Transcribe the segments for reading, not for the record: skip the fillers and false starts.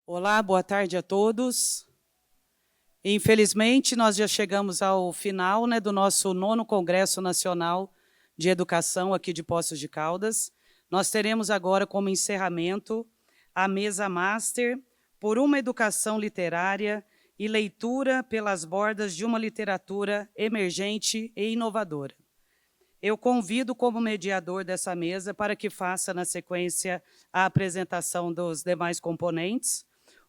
Olá, boa tarde a todos. Infelizmente, nós já chegamos ao final do nosso 9º Congresso Nacional de Educação aqui de Poços de Caldas. Nós teremos agora como encerramento a mesa master por uma educação literária e leitura pelas bordas de uma literatura emergente e inovadora. Eu convido como mediador dessa mesa para que faça, na sequência, a apresentação dos demais componentes,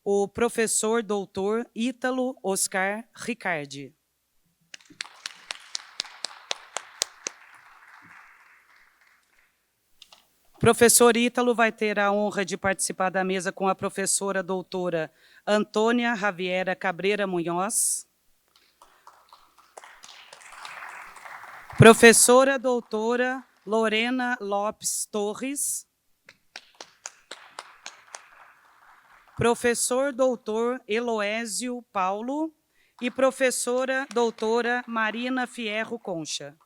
o professor doutor Ítalo Oscar Ricardi. O professor Ítalo vai ter a honra de participar da mesa com a professora doutora Antônia Javiera Cabreira Munhoz, professora doutora Lorena Lopes Torres, professor doutor Eloésio Paulo e professora doutora Marina Fierro Concha.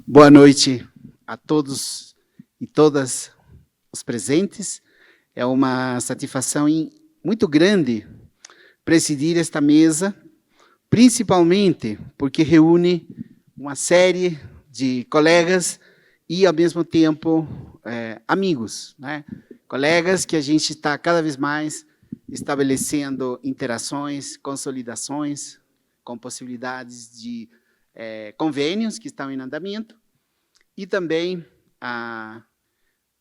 Boa noite a todos e todas os presentes. É uma satisfação muito grande presidir esta mesa, principalmente porque reúne uma série de colegas e, ao mesmo tempo, amigos, né? Colegas que a gente está cada vez mais estabelecendo interações, consolidações, com possibilidades de convênios que estão em andamento, e também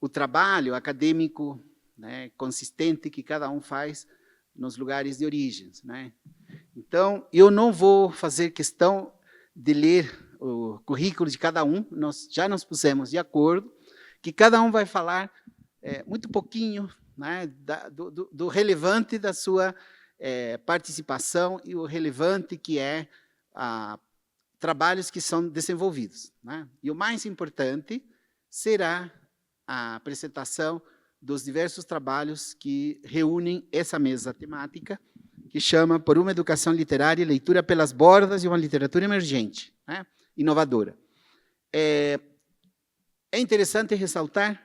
o trabalho acadêmico, né, consistente que cada um faz nos lugares de origem, né? Então, eu não vou fazer questão de ler o currículo de cada um, nós já nos pusemos de acordo, que cada um vai falar muito pouquinho, né, do relevante da sua participação e o relevante que é trabalhos que são desenvolvidos, né? E o mais importante será a apresentação dos diversos trabalhos que reúnem essa mesa temática, que chama Por uma Educação Literária e Leitura pelas Bordas de uma Literatura Emergente, né? Inovadora. É interessante ressaltar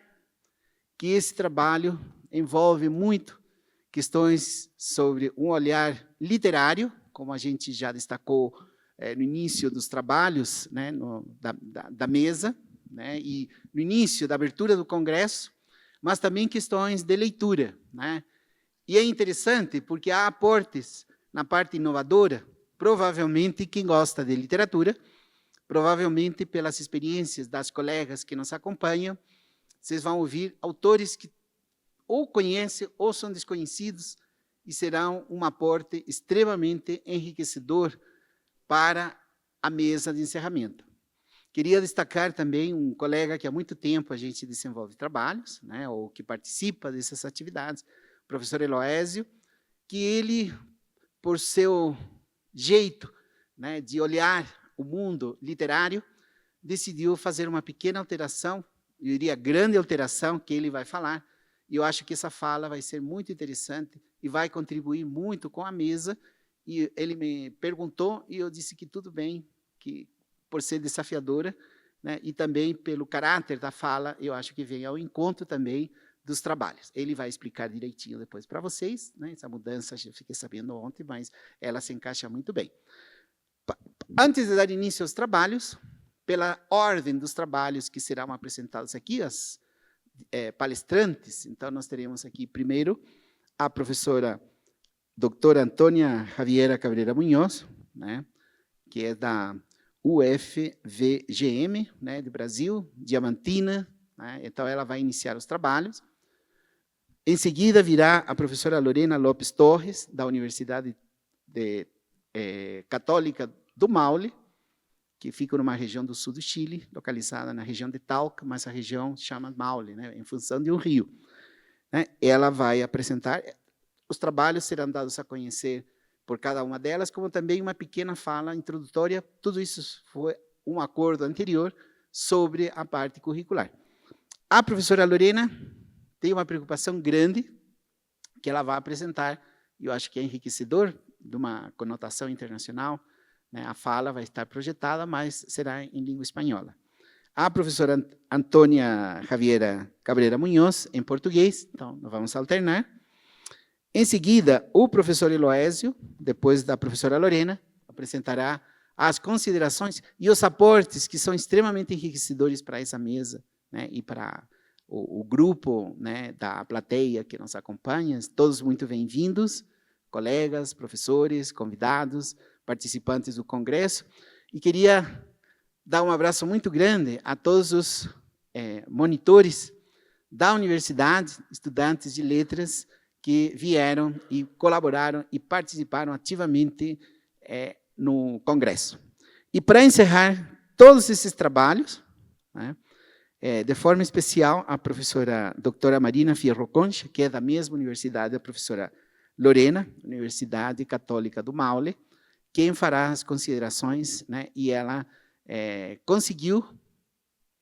que esse trabalho envolve muito questões sobre um olhar literário, como a gente já destacou no início dos trabalhos, né, da mesa, né, e no início da abertura do congresso, mas também questões de leitura, né? E é interessante porque há aportes na parte inovadora, provavelmente quem gosta de literatura, provavelmente pelas experiências das colegas que nos acompanham, vocês vão ouvir autores que ou conhecem ou são desconhecidos e serão um aporte extremamente enriquecedor para a mesa de encerramento. Queria destacar também um colega que há muito tempo a gente desenvolve trabalhos, né, ou que participa dessas atividades, o professor Eloésio, que ele, por seu jeito, né, de olhar o mundo literário, decidiu fazer uma pequena alteração, eu diria grande alteração, que ele vai falar, e eu acho que essa fala vai ser muito interessante e vai contribuir muito com a mesa. E ele me perguntou e eu disse que tudo bem, que por ser desafiadora, né, e também pelo caráter da fala, eu acho que vem ao encontro também dos trabalhos. Ele vai explicar direitinho depois para vocês, né, essa mudança eu fiquei sabendo ontem, mas ela se encaixa muito bem. Antes de dar início aos trabalhos, pela ordem dos trabalhos que serão apresentados aqui, as palestrantes, então nós teremos aqui primeiro a professora doutora Antônia Javiera Cabreira Munhoz, né, que é da UFVGM, né, do Brasil, Diamantina, né, então ela vai iniciar os trabalhos. Em seguida virá a professora Lorena Lopes Torres, da Universidade Católica do Maule, que fica numa região do sul do Chile, localizada na região de Talca, mas a região se chama Maule, né, em função de um rio. Né, ela vai apresentar, os trabalhos serão dados a conhecer por cada uma delas, como também uma pequena fala introdutória, tudo isso foi um acordo anterior sobre a parte curricular. A professora Lorena tem uma preocupação grande que ela vai apresentar, e eu acho que é enriquecedor, de uma conotação internacional, né? A fala vai estar projetada, mas será em língua espanhola. A professora Antônia Javiera Cabreira Munhoz, em português, então nós vamos alternar. Em seguida, o professor Eloésio, depois da professora Lorena, apresentará as considerações e os aportes que são extremamente enriquecedores para essa mesa, né, e para o grupo, né, da plateia que nos acompanha, todos muito bem-vindos, colegas, professores, convidados, participantes do congresso, e queria dar um abraço muito grande a todos os monitores da universidade, estudantes de letras, que vieram e colaboraram e participaram ativamente no congresso. E para encerrar todos esses trabalhos, né, de forma especial, a professora doutora Marina Fierro Concha, que é da mesma universidade da professora Lorena, Universidade Católica do Maule, quem fará as considerações, né, e ela conseguiu,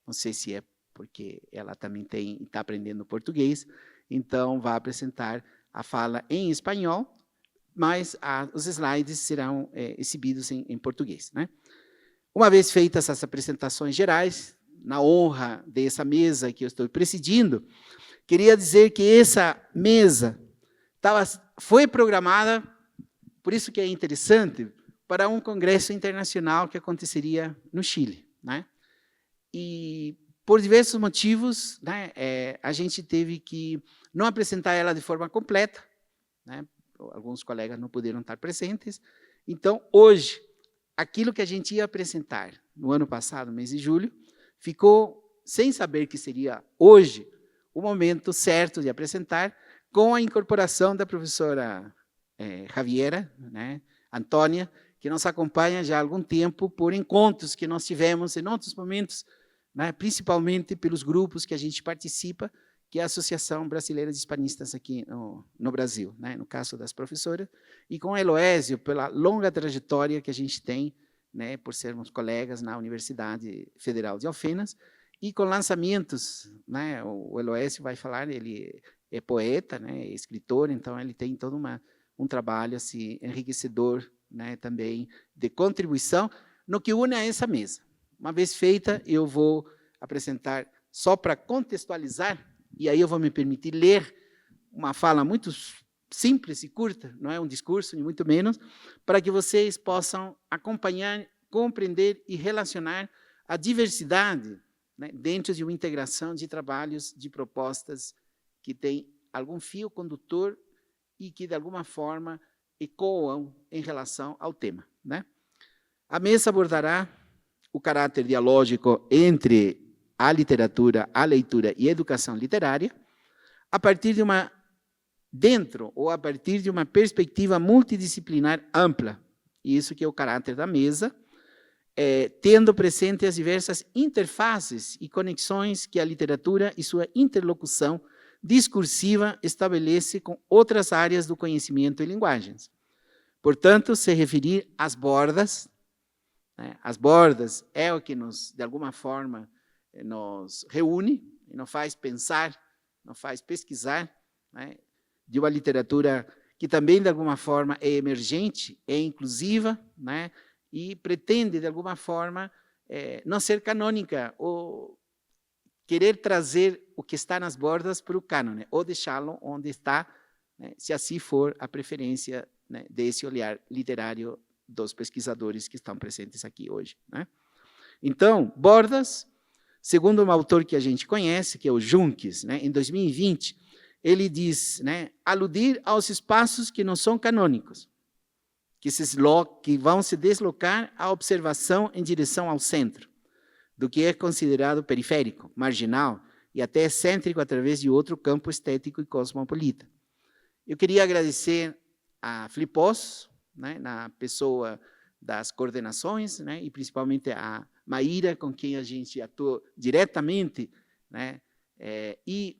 não sei se é porque ela também está aprendendo português, então vai apresentar a fala em espanhol, mas os slides serão exibidos em português, né? Uma vez feitas essas apresentações gerais, na honra dessa mesa que eu estou presidindo, queria dizer que essa mesa foi programada, por isso que é interessante, para um congresso internacional que aconteceria no Chile, né? E por diversos motivos, né, a gente teve que não apresentar ela de forma completa, né? Alguns colegas não puderam estar presentes. Então, hoje, aquilo que a gente ia apresentar no ano passado, mês de julho, ficou sem saber que seria hoje o momento certo de apresentar, com a incorporação da professora Javiera, né, Antônia, que nos acompanha já há algum tempo por encontros que nós tivemos em outros momentos, né, principalmente pelos grupos que a gente participa, que é a Associação Brasileira de Hispanistas aqui no Brasil, né, no caso das professoras, e com o Eloésio, pela longa trajetória que a gente tem, né, por sermos colegas na Universidade Federal de Alfenas, e com lançamentos, né, o Eloésio vai falar, ele é poeta, né, é escritor, então ele tem todo um trabalho assim, enriquecedor, né, também de contribuição, no que une a essa mesa. Uma vez feita, eu vou apresentar, só para contextualizar, e aí eu vou me permitir ler uma fala muito simples e curta, não é um discurso, nem muito menos, para que vocês possam acompanhar, compreender e relacionar a diversidade, né, dentro de uma integração de trabalhos, de propostas que têm algum fio condutor e que, de alguma forma, ecoam em relação ao tema, né? A mesa abordará o caráter dialógico entre a literatura, a leitura e a educação literária, a partir de a partir de uma perspectiva multidisciplinar ampla, e isso que é o caráter da mesa, tendo presente as diversas interfaces e conexões que a literatura e sua interlocução discursiva estabelece com outras áreas do conhecimento e linguagens. Portanto, se referir às bordas, né, as bordas é o que de alguma forma, nos reúne, nos faz pensar, nos faz pesquisar, né, de uma literatura que também, de alguma forma, é emergente, é inclusiva, né, e pretende, de alguma forma, não ser canônica, ou querer trazer o que está nas bordas para o cânone, ou deixá-lo onde está, né, se assim for a preferência, né, desse olhar literário dos pesquisadores que estão presentes aqui hoje, né? Então, bordas, segundo um autor que a gente conhece, que é o Junques, né, em 2020, ele diz, né, aludir aos espaços que não são canônicos, que vão se deslocar à observação em direção ao centro, do que é considerado periférico, marginal e até excêntrico através de outro campo estético e cosmopolita. Eu queria agradecer a Flipos, né, na pessoa das coordenações, né, e principalmente a Maíra, com quem a gente atuou diretamente, né, e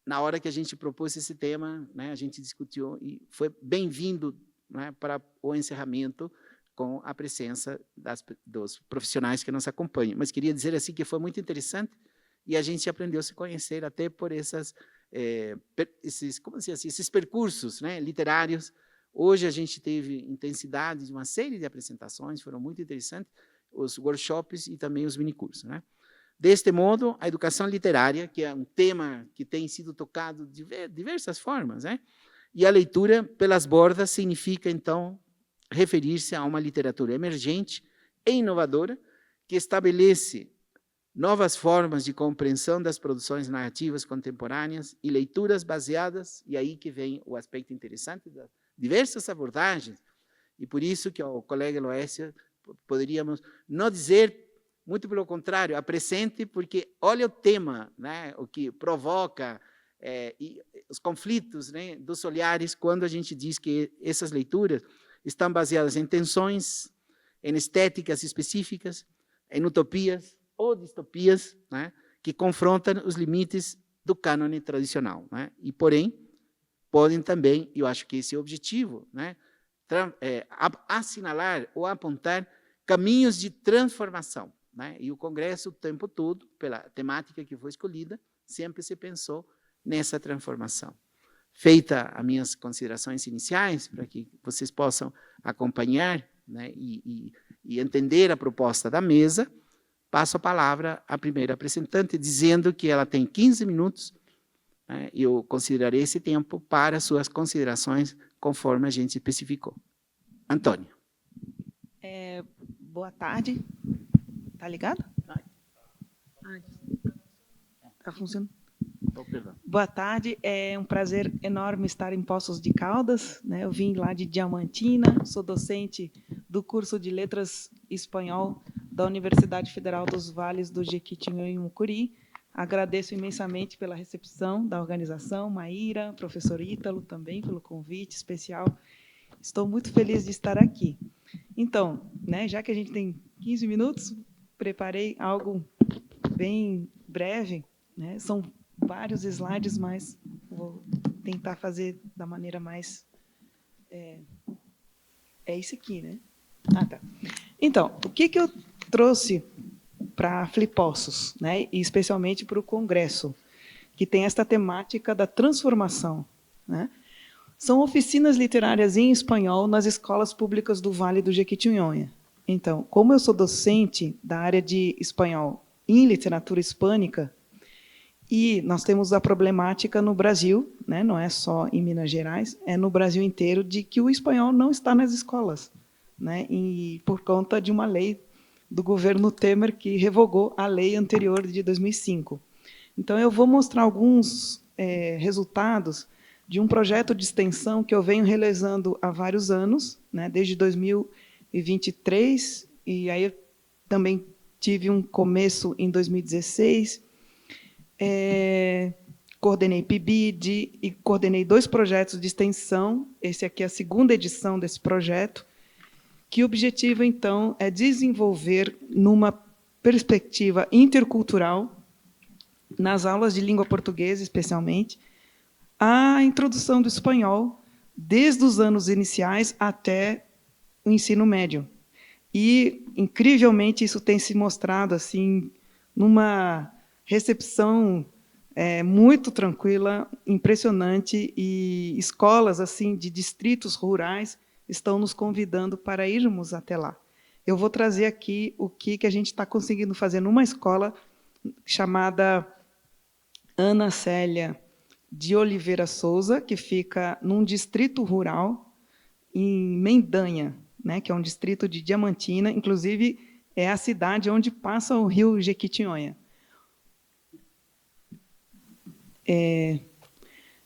na hora que a gente propôs esse tema, né, a gente discutiu e foi bem-vindo, né, para o encerramento com a presença dos profissionais que nos acompanham. Mas queria dizer assim que foi muito interessante e a gente aprendeu a se conhecer até por esses percursos, né, literários. Hoje a gente teve intensidade de uma série de apresentações, foram muito interessantes, os workshops e também os minicursos, né? Deste modo, a educação literária, que é um tema que tem sido tocado de diversas formas, né? E a leitura pelas bordas significa, então, referir-se a uma literatura emergente e inovadora que estabelece novas formas de compreensão das produções narrativas contemporâneas e leituras baseadas, e aí que vem o aspecto interessante das diversas abordagens, e por isso que o colega Loécio poderíamos não dizer, muito pelo contrário, apresente, porque olha o tema, né, o que provoca e os conflitos, né, dos olhares, quando a gente diz que essas leituras estão baseadas em tensões, em estéticas específicas, em utopias ou distopias, né, que confrontam os limites do cânone tradicional, né, e, porém, podem também, e eu acho que esse é o objetivo, né, assinalar ou apontar caminhos de transformação, né, e o Congresso, o tempo todo, pela temática que foi escolhida, sempre se pensou nessa transformação. Feita as minhas considerações iniciais, para que vocês possam acompanhar, né, e entender a proposta da mesa, passo a palavra à primeira apresentante, dizendo que ela tem 15 minutos, né, e eu considerarei esse tempo para suas considerações, conforme a gente especificou. Antônio. Boa tarde. Está ligado? Está funcionando? Oh, perdão. Boa tarde, é um prazer enorme estar em Poços de Caldas, né? Eu vim lá de Diamantina, sou docente do curso de Letras Espanhol da Universidade Federal dos Vales do Jequitinhonha e Mucuri. Agradeço imensamente pela recepção da organização, Maíra, professor Ítalo também pelo convite especial. Estou muito feliz de estar aqui. Então, né, já que a gente tem 15 minutos, preparei algo bem breve, né? São vários slides, mas vou tentar fazer da maneira mais... É isso aqui, né? Ah, tá. Então, o que eu trouxe para a Flipossos, né? E especialmente para o Congresso, que tem esta temática da transformação, né? São oficinas literárias em espanhol nas escolas públicas do Vale do Jequitinhonha. Então, como eu sou docente da área de espanhol em literatura hispânica, e nós temos a problemática no Brasil, né, não é só em Minas Gerais, é no Brasil inteiro, de que o espanhol não está nas escolas, né, e por conta de uma lei do governo Temer que revogou a lei anterior de 2005. Então, eu vou mostrar alguns resultados de um projeto de extensão que eu venho realizando há vários anos, né, desde 2023, e aí eu também tive um começo em 2016, coordenei PIBID e coordenei 2 projetos de extensão. Esse aqui é a 2ª edição desse projeto, que o objetivo, então, é desenvolver, numa perspectiva intercultural, nas aulas de língua portuguesa, especialmente, a introdução do espanhol, desde os anos iniciais até o ensino médio. E, incrivelmente, isso tem se mostrado assim, numa recepção muito tranquila, impressionante, e escolas assim de distritos rurais estão nos convidando para irmos até lá. Eu vou trazer aqui o que a gente está conseguindo fazer numa escola chamada Ana Célia de Oliveira Souza, que fica num distrito rural em Mendanha, né, que é um distrito de Diamantina, inclusive é a cidade onde passa o rio Jequitinhonha.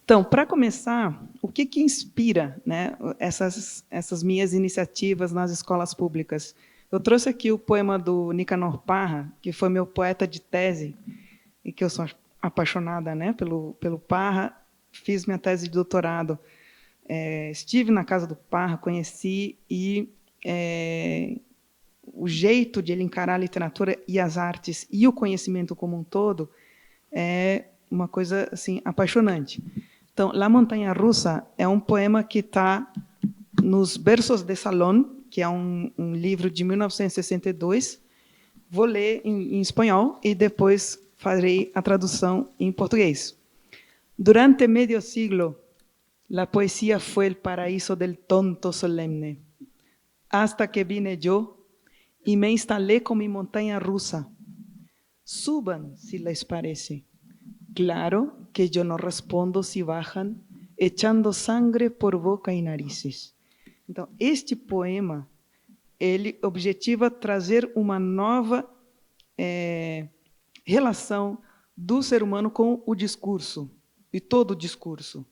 Então, para começar, o que inspira, né, essas minhas iniciativas nas escolas públicas? Eu trouxe aqui o poema do Nicanor Parra, que foi meu poeta de tese, e que eu sou apaixonada, né, pelo Parra. Fiz minha tese de doutorado, estive na casa do Parra, conheci, e o jeito de ele encarar a literatura e as artes e o conhecimento como um todo é uma coisa assim apaixonante. Então, La Montanha Russa é um poema que está nos Versos de Salón, que é um livro de 1962. Vou ler em espanhol e depois farei a tradução em português. Durante medio siglo, la poesía fue el paraíso del tonto solemne, hasta que vine yo y me instalé con mi montaña rusa. Suban si les parece. Claro que yo no respondo si bajan, echando sangre por boca e narices. Então, este poema, ele objetiva trazer uma nova relação do ser humano com o discurso, e todo o discurso.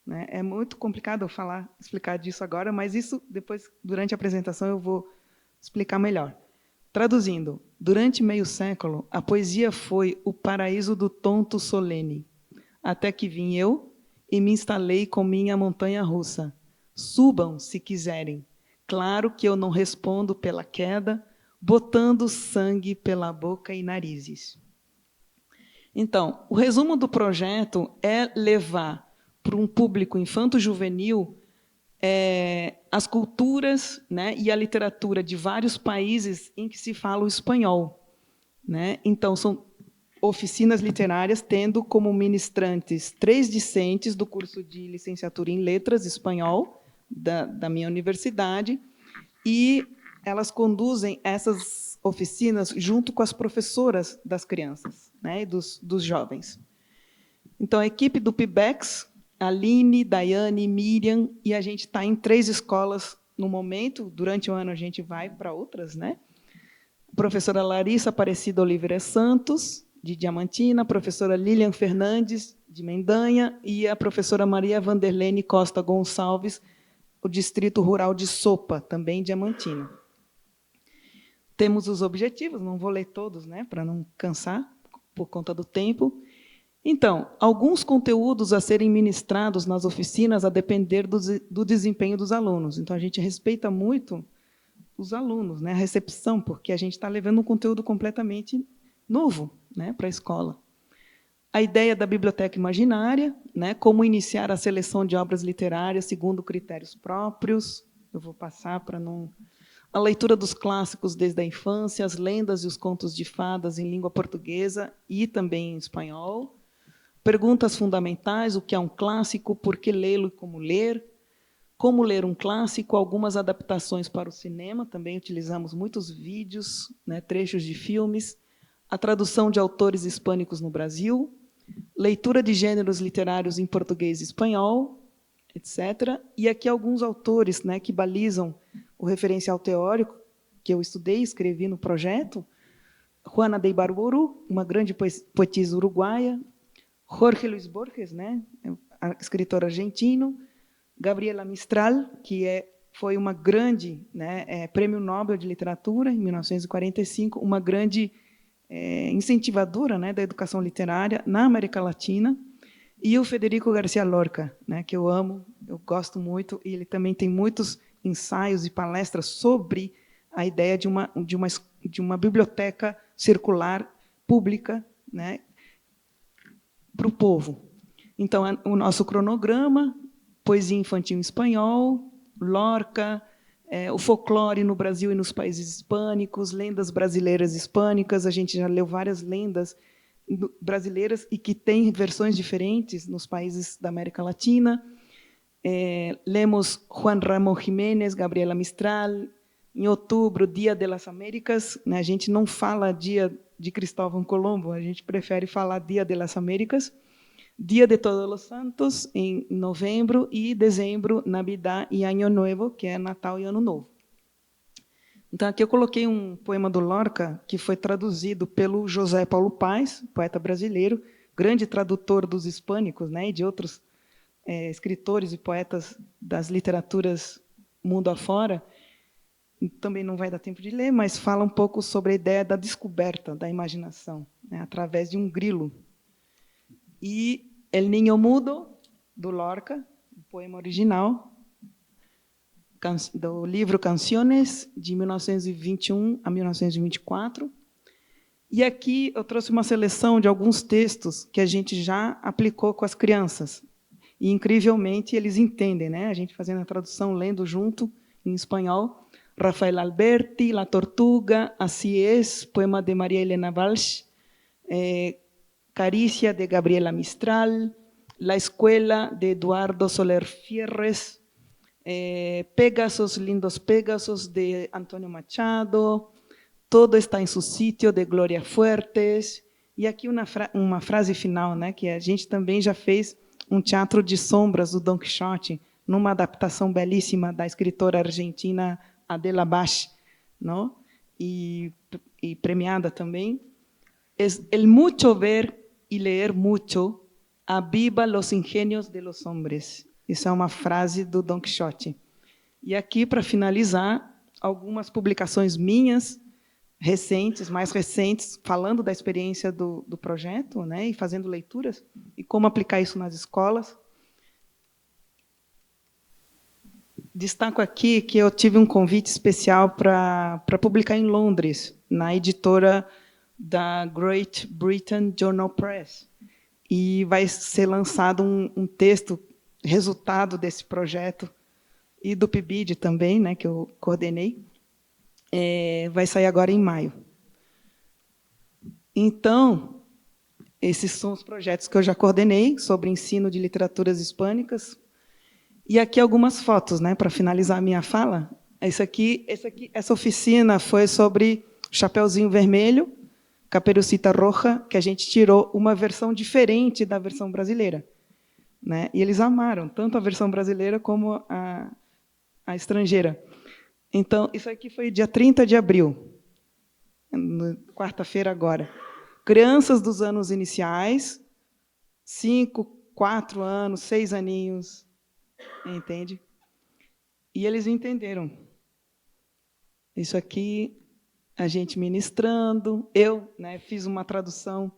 Né? É muito complicado eu explicar disso agora, mas isso, depois, durante a apresentação, eu vou explicar melhor. Traduzindo, durante meio século, a poesia foi o paraíso do tonto solene, até que vim eu e me instalei com minha montanha russa. Subam, se quiserem. Claro que eu não respondo pela queda, botando sangue pela boca e narizes. Então, o resumo do projeto é levar para um público infanto-juvenil as culturas, né, e a literatura de vários países em que se fala o espanhol. Né? Então, são oficinas literárias tendo como ministrantes 3 discentes do curso de licenciatura em Letras Espanhol da minha universidade, e elas conduzem essas oficinas junto com as professoras das crianças, né, e dos jovens. Então, a equipe do PIBEX, Aline, Daiane, Miriam, e a gente está em 3 escolas no momento. Durante o ano, a gente vai para outras. Né? A professora Larissa Aparecida Oliveira Santos, de Diamantina, a professora Lilian Fernandes, de Mendanha, e a professora Maria Vanderlene Costa Gonçalves, o Distrito Rural de Sopa, também Diamantina. Temos os objetivos, não vou ler todos, né, para não cansar, por conta do tempo. Então, alguns conteúdos a serem ministrados nas oficinas a depender do desempenho dos alunos. Então, a gente respeita muito os alunos, né, a recepção, porque a gente está levando um conteúdo completamente novo, né, para a escola. A ideia da biblioteca imaginária, né, como iniciar a seleção de obras literárias segundo critérios próprios. Eu vou passar para não... A leitura dos clássicos desde a infância, as lendas e os contos de fadas em língua portuguesa e também em espanhol. Perguntas fundamentais: o que é um clássico, por que lê-lo e como ler um clássico, algumas adaptações para o cinema, também utilizamos muitos vídeos, né, trechos de filmes, a tradução de autores hispânicos no Brasil, leitura de gêneros literários em português e espanhol, etc. E aqui alguns autores, né, que balizam o referencial teórico que eu estudei e escrevi no projeto: Juana de Ibarburu, uma grande poetisa uruguaia, Jorge Luis Borges, né, escritor argentino, Gabriela Mistral, que foi uma grande, né, prêmio Nobel de Literatura, em 1945, uma grande incentivadora, né, da educação literária na América Latina, e o Federico García Lorca, né, que eu amo, eu gosto muito, e ele também tem muitos ensaios e palestras sobre a ideia de uma biblioteca circular pública, né, para o povo. Então, o nosso cronograma: poesia infantil em espanhol, Lorca, o folclore no Brasil e nos países hispânicos, lendas brasileiras hispânicas. A gente já leu várias lendas brasileiras e que têm versões diferentes nos países da América Latina. Lemos Juan Ramón Jiménez, Gabriela Mistral. Em outubro, Dia de las Américas, né? A gente não fala Dia de Cristóvão Colombo, a gente prefere falar Dia de las Américas. Dia de Todos los Santos, em novembro, e dezembro, Navidad e Año Nuevo, que é Natal e Ano Novo. Então, aqui eu coloquei um poema do Lorca, que foi traduzido pelo José Paulo Paes, poeta brasileiro, grande tradutor dos hispânicos, né, e de outros escritores e poetas das literaturas mundo afora. Também não vai dar tempo de ler, mas fala um pouco sobre a ideia da descoberta da imaginação, né, através de um grilo. E El Niño Mudo, do Lorca, o poema original, do livro Canciones, de 1921 a 1924. E aqui eu trouxe uma seleção de alguns textos que a gente já aplicou com as crianças. E, incrivelmente, eles entendem, né? A gente fazendo a tradução, lendo junto, em espanhol. Rafael Alberti, La Tortuga, Así es, poema de María Elena Walsh, Caricia, de Gabriela Mistral, La Escuela, de Eduardo Soler Fierres, Pegasos, Lindos Pegasos, de Antonio Machado, Todo está em su sitio, de Gloria Fuertes. E aqui uma frase final, né, que a gente também já fez um teatro de sombras do Don Quixote, numa adaptação belíssima da escritora argentina Adela Bach, não? E premiada também. Es el mucho ver y leer mucho aviva los ingenios de los hombres. Isso é uma frase do Don Quixote. E aqui, para finalizar, algumas publicações minhas, recentes, mais recentes, falando da experiência do projeto, né, e fazendo leituras, e como aplicar isso nas escolas. Destaco aqui que eu tive um convite especial para publicar em Londres, na editora da Great Britain Journal Press. E vai ser lançado um texto, resultado desse projeto, e do PIBID também, né, que eu coordenei. Vai sair agora em maio. Então, esses são os projetos que eu já coordenei sobre ensino de literaturas hispânicas. E aqui algumas fotos, né, para finalizar a minha fala. Essa oficina foi sobre Chapeuzinho Vermelho, Caperucita Roja, que a gente tirou uma versão diferente da versão brasileira, né? E eles amaram, tanto a versão brasileira como a estrangeira. Então, isso aqui foi dia 30 de abril, quarta-feira agora. Crianças dos anos iniciais, 5, 4 anos, 6 aninhos, entende? E eles entenderam. Isso aqui, a gente ministrando, eu, né, fiz uma tradução,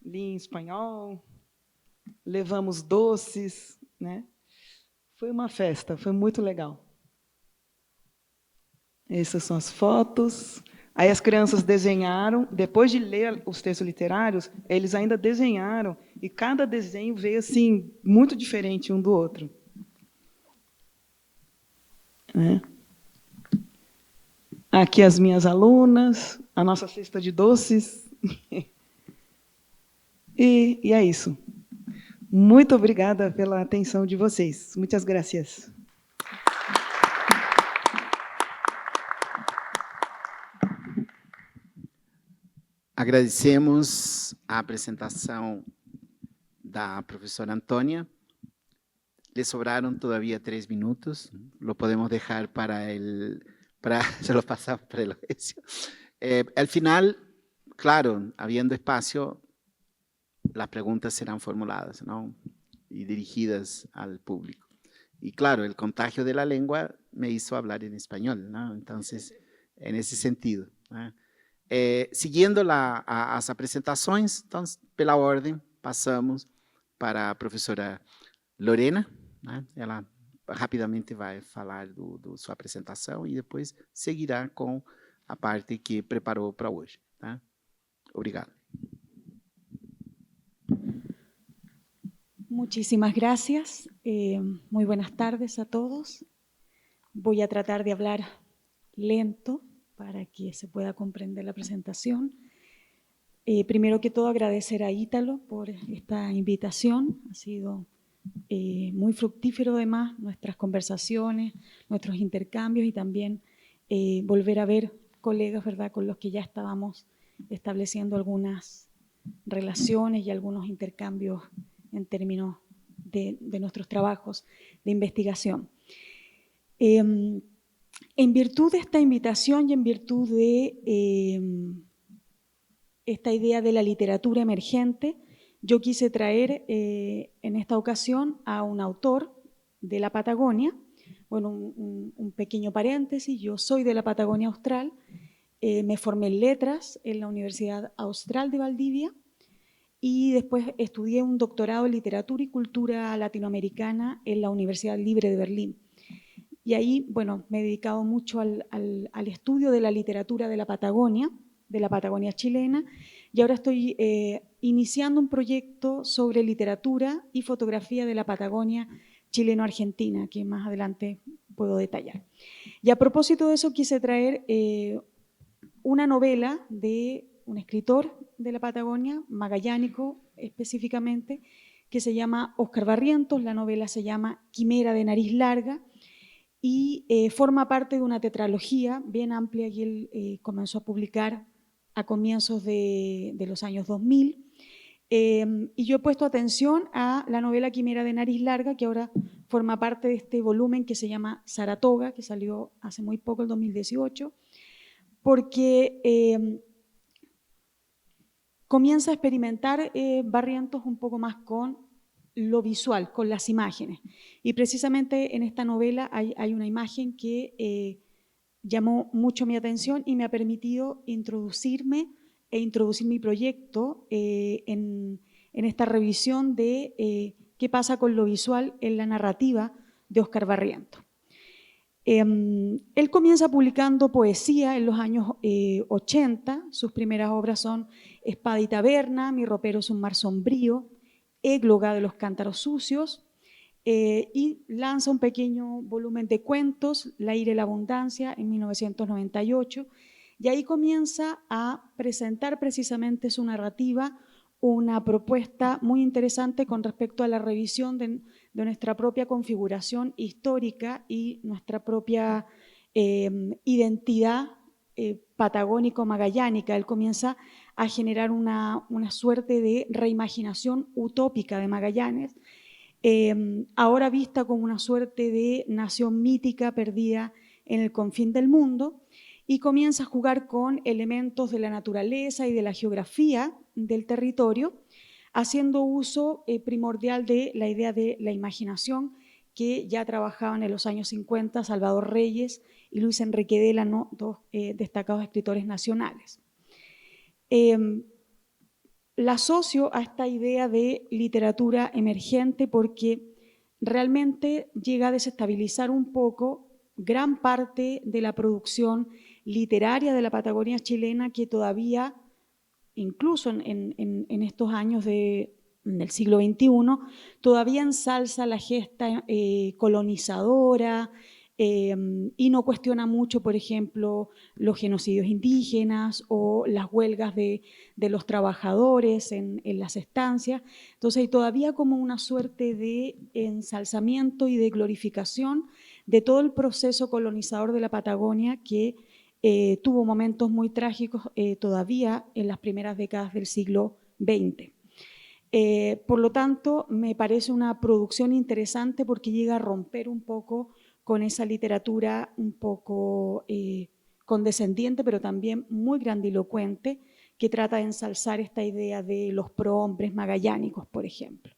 li em espanhol, levamos doces, né? Foi uma festa, foi muito legal. Essas são as fotos. Aí as crianças desenharam, depois de ler os textos literários, eles ainda desenharam, e cada desenho veio assim muito diferente um do outro. Aqui as minhas alunas, a nossa cesta de doces. E é isso. Muito obrigada pela atenção de vocês. Muitas gracias. Agradecemos a apresentação da professora Antônia. Le sobraron todavía 3 minutos. Lo podemos dejar se lo pasamos para el juicio. Al final, claro, habiendo espacio, las preguntas serán formuladas, ¿no? Y dirigidas al público. Y claro, el contagio de la lengua me hizo hablar en español, ¿no? Entonces, en esse sentido, né? Seguindo as apresentações, então, pela ordem, passamos para a professora Lorena, né? Ela rapidamente vai falar sua apresentação e depois seguirá com a parte que preparou para hoje. Tá? Obrigado. Muchísimas gracias. Muy buenas tardes a todos. Voy a tratar de hablar lento para que se pueda comprender la presentación. Primero que todo, agradecer a Ítalo por esta invitación. Ha sido muy fructífero, además, nuestras conversaciones, nuestros intercambios y también volver a ver colegas, ¿verdad?, con los que ya estábamos estableciendo algunas relaciones y algunos intercambios en términos de nuestros trabajos de investigación. En virtud de esta invitación y en virtud de esta idea de la literatura emergente, yo quise traer en esta ocasión a un autor de la Patagonia. Bueno, un pequeño paréntesis, yo soy de la Patagonia Austral, me formé en letras en la Universidad Austral de Valdivia y después estudié un doctorado en literatura y cultura latinoamericana en la Universidad Libre de Berlín. Y ahí, bueno, me he dedicado mucho al estudio de la literatura de la Patagonia chilena, y ahora estoy iniciando un proyecto sobre literatura y fotografía de la Patagonia chileno-argentina, que más adelante puedo detallar. Y a propósito de eso, quise traer una novela de un escritor de la Patagonia, magallánico específicamente, que se llama Óscar Barrientos. La novela se llama Quimera de nariz larga, y forma parte de una tetralogía bien amplia que él comenzó a publicar a comienzos de los años 2000. Y yo he puesto atención a la novela Quimera de nariz larga, que ahora forma parte de este volumen que se llama Saratoga, que salió hace muy poco, el 2018, porque comienza a experimentar Barrientos un poco más con lo visual, con las imágenes. Y precisamente en esta novela hay una imagen que llamó mucho mi atención y me ha permitido introducirme e introducir mi proyecto en esta revisión de qué pasa con lo visual en la narrativa de Óscar Barrientos. Él comienza publicando poesía en los años 80, sus primeras obras son Espada y Taberna, Mi ropero es un mar sombrío, Égloga de los cántaros sucios, y lanza un pequeño volumen de cuentos, La ira y la abundancia, en 1998, y ahí comienza a presentar precisamente su narrativa, una propuesta muy interesante con respecto a la revisión de nuestra propia configuración histórica y nuestra propia identidad patagónico-magallánica. Él comienza a generar una suerte de reimaginación utópica de Magallanes, ahora vista como una suerte de nación mítica perdida en el confín del mundo, y comienza a jugar con elementos de la naturaleza y de la geografía del territorio, haciendo uso primordial de la idea de la imaginación que ya trabajaban en los años 50 Salvador Reyes y Luis Enrique Delano, dos destacados escritores nacionales. La asocio a esta idea de literatura emergente porque realmente llega a desestabilizar un poco gran parte de la producción literaria de la Patagonia chilena, que todavía, incluso en estos años del siglo XXI, todavía ensalza la gesta colonizadora, y no cuestiona mucho, por ejemplo, los genocidios indígenas o las huelgas de los trabajadores en las estancias. Entonces hay todavía como una suerte de ensalzamiento y de glorificación de todo el proceso colonizador de la Patagonia, que tuvo momentos muy trágicos todavía en las primeras décadas del siglo XX. Por lo tanto, me parece una producción interesante porque llega a romper un poco con esa literatura un poco condescendiente, pero también muy grandilocuente, que trata de ensalzar esta idea de los prohombres magallánicos, por ejemplo.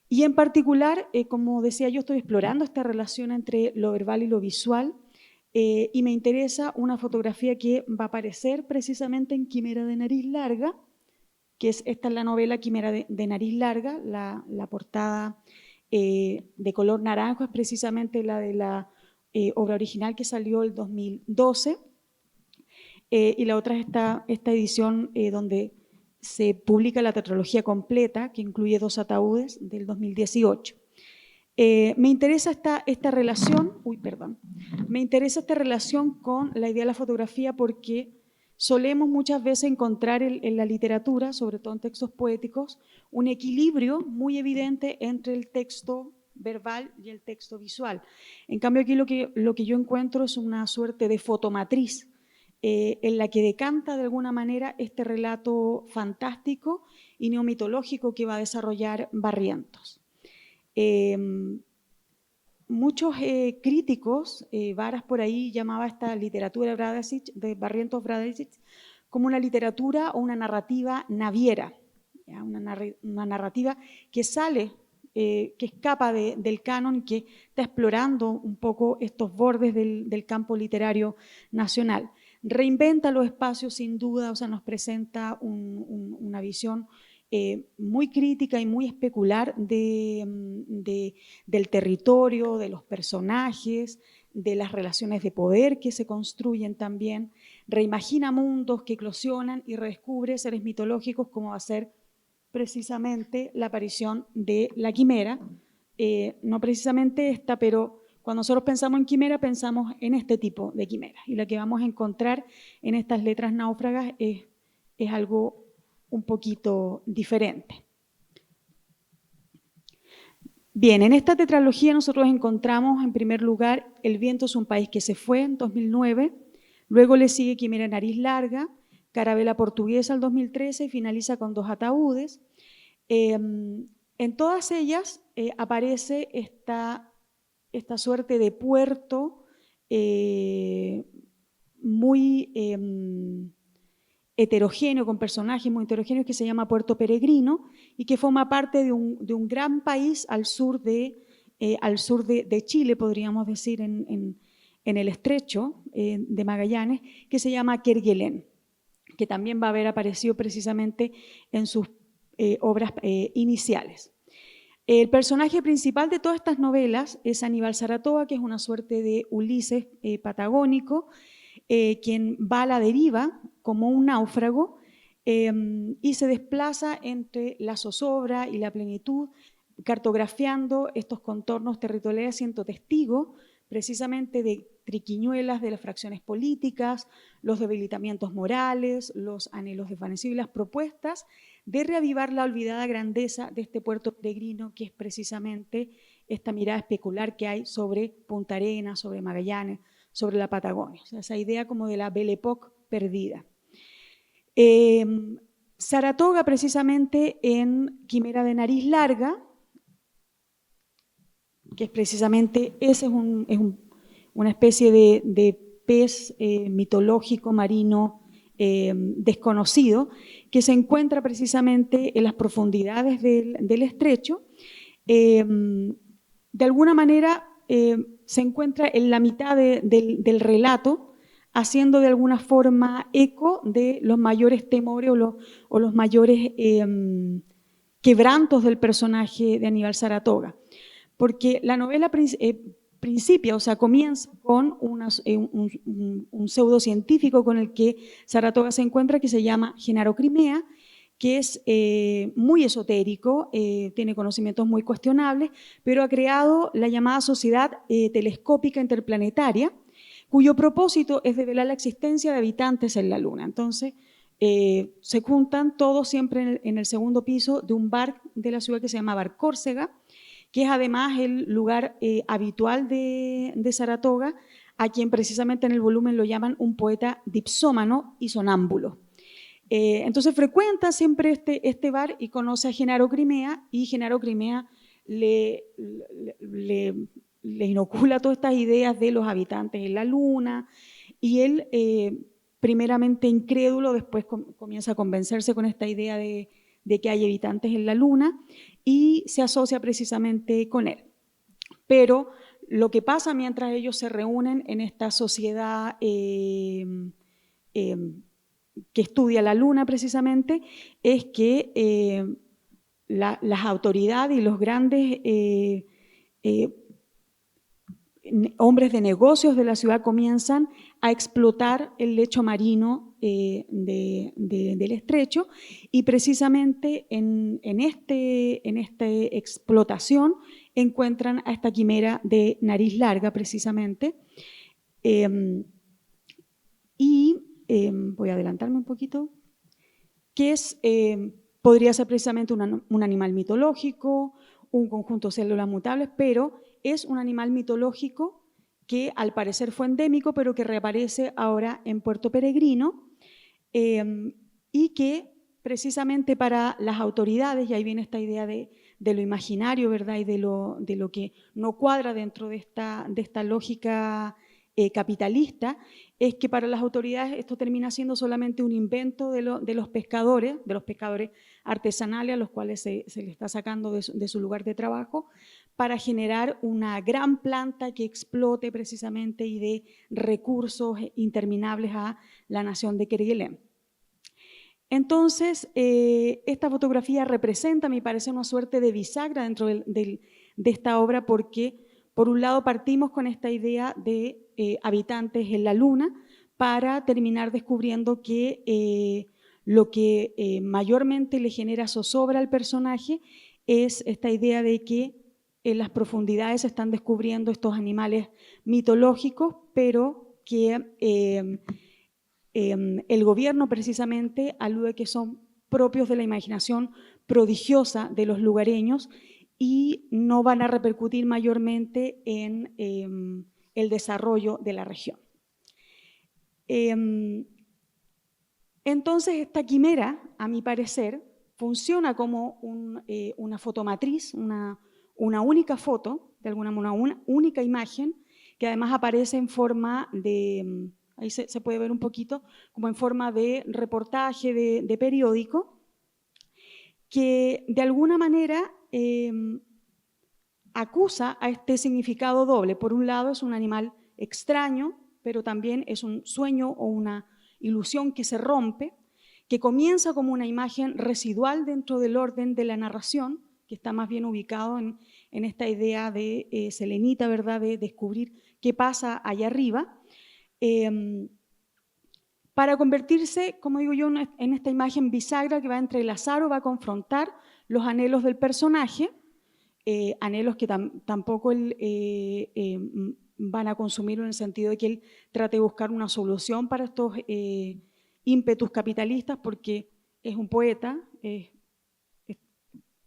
Y en particular, como decía yo, estoy explorando esta relación entre lo verbal y lo visual, y me interesa una fotografía que va a aparecer precisamente en Quimera de nariz larga, que esta es la novela Quimera de nariz larga, la portada de color naranjo es precisamente la de la obra original que salió el 2012, y la otra es esta edición donde se publica la tetralogía completa, que incluye 2 ataúdes, del 2018. Me interesa esta relación, me interesa esta relación con la idea de la fotografía porque solemos muchas veces encontrar en la literatura, sobre todo en textos poéticos, un equilibrio muy evidente entre el texto verbal y el texto visual. En cambio, aquí lo que yo encuentro es una suerte de fotomatriz en la que decanta de alguna manera este relato fantástico y neomitológico que va a desarrollar Barrientos. Muchos críticos, Varas por ahí llamaba esta literatura de Barrientos Bradesic como una literatura o una narrativa naviera. ¿ya? Una narrativa que sale, que escapa del canon, que está explorando un poco estos bordes del campo literario nacional. Reinventa los espacios sin duda, o sea, nos presenta una visión muy crítica y muy especular del territorio, de los personajes, de las relaciones de poder que se construyen también. Reimagina mundos que eclosionan y redescubre seres mitológicos, como va a ser precisamente la aparición de la quimera. No precisamente esta, pero cuando nosotros pensamos en quimera, pensamos en este tipo de quimera. Y la que vamos a encontrar en estas letras náufragas es algo un poquito diferente. Bien, en esta tetralogía nosotros encontramos en primer lugar El viento es un país que se fue, en 2009, luego le sigue Quimera de nariz larga, Carabela portuguesa, en 2013, y finaliza con Dos ataúdes. En todas ellas aparece esta suerte de puerto muy heterogéneo, con personajes muy heterogéneos, que se llama Puerto Peregrino y que forma parte de un gran país al sur de Chile, podríamos decir, en el estrecho de Magallanes, que se llama Kerguelén, que también va a haber aparecido precisamente en sus obras iniciales. El personaje principal de todas estas novelas es Aníbal Saratoga, que es una suerte de Ulises patagónico, quien va a la deriva como un náufrago y se desplaza entre la zozobra y la plenitud, cartografiando estos contornos territoriales, siendo testigo precisamente de triquiñuelas de las fracciones políticas, los debilitamientos morales, los anhelos desvanecidos y las propuestas de reavivar la olvidada grandeza de este puerto peregrino, que es precisamente esta mirada especular que hay sobre Punta Arenas, sobre Magallanes, sobre la Patagonia. O sea, esa idea como de la Belle Époque perdida. Saratoga, precisamente en Quimera de nariz larga, que es precisamente, ese es una especie de pez mitológico marino desconocido, que se encuentra precisamente en las profundidades del estrecho. De alguna manera se encuentra en la mitad del relato, haciendo de alguna forma eco de los mayores temores o los mayores quebrantos del personaje de Aníbal Saratoga. Porque la novela principia, o sea, comienza con un pseudocientífico con el que Saratoga se encuentra, que se llama Genaro Crimea, que es muy esotérico, tiene conocimientos muy cuestionables, pero ha creado la llamada Sociedad Telescópica Interplanetaria, cuyo propósito es develar la existencia de habitantes en la Luna. Entonces, se juntan todos siempre en el segundo piso de un bar de la ciudad que se llama Bar Córcega, que es además el lugar habitual de Saratoga, a quien precisamente en el volumen lo llaman un poeta dipsómano y sonámbulo. Entonces frecuenta siempre este bar y conoce a Genaro Crimea, y Genaro Crimea le inocula todas estas ideas de los habitantes en la Luna, y él, primeramente incrédulo, después comienza a convencerse con esta idea de que hay habitantes en la Luna, y se asocia precisamente con él. Pero lo que pasa mientras ellos se reúnen en esta sociedad que estudia la Luna precisamente, es que las autoridades y los grandes hombres de negocios de la ciudad comienzan a explotar el lecho marino del estrecho, y precisamente en esta explotación encuentran a esta quimera de nariz larga precisamente, voy a adelantarme un poquito, que podría ser precisamente un animal mitológico, un conjunto de células mutables, pero es un animal mitológico que al parecer fue endémico, pero que reaparece ahora en Puerto Peregrino, y que precisamente para las autoridades, y ahí viene esta idea de lo imaginario, ¿verdad? Y de lo que no cuadra dentro de esta lógica capitalista, es que para las autoridades esto termina siendo solamente un invento de los pescadores artesanales a los cuales se les está sacando de su lugar de trabajo para generar una gran planta que explote precisamente y dé recursos interminables a la nación de Kerguelen. Entonces, esta fotografía representa, me parece, una suerte de bisagra dentro de esta obra porque, por un lado, partimos con esta idea de habitantes en la Luna para terminar descubriendo que lo que mayormente le genera zozobra al personaje es esta idea de que en las profundidades se están descubriendo estos animales mitológicos, pero que el gobierno precisamente alude que son propios de la imaginación prodigiosa de los lugareños y no van a repercutir mayormente en el desarrollo de la región. Entonces, esta quimera, a mi parecer, funciona como una fotomatriz, una única foto, de alguna manera, una única imagen, que además aparece en forma de, ahí se puede ver un poquito, como en forma de reportaje de periódico, que de alguna manera acusa a este significado doble. Por un lado es un animal extraño, pero también es un sueño o una ilusión que se rompe, que comienza como una imagen residual dentro del orden de la narración, que está más bien ubicado en esta idea de selenita, ¿verdad?, de descubrir qué pasa allá arriba, para convertirse, como digo yo, en esta imagen bisagra que va a entrelazar o va a confrontar los anhelos del personaje, anhelos que tampoco van a consumir en el sentido de que él trate de buscar una solución para estos ímpetus capitalistas, porque es un poeta,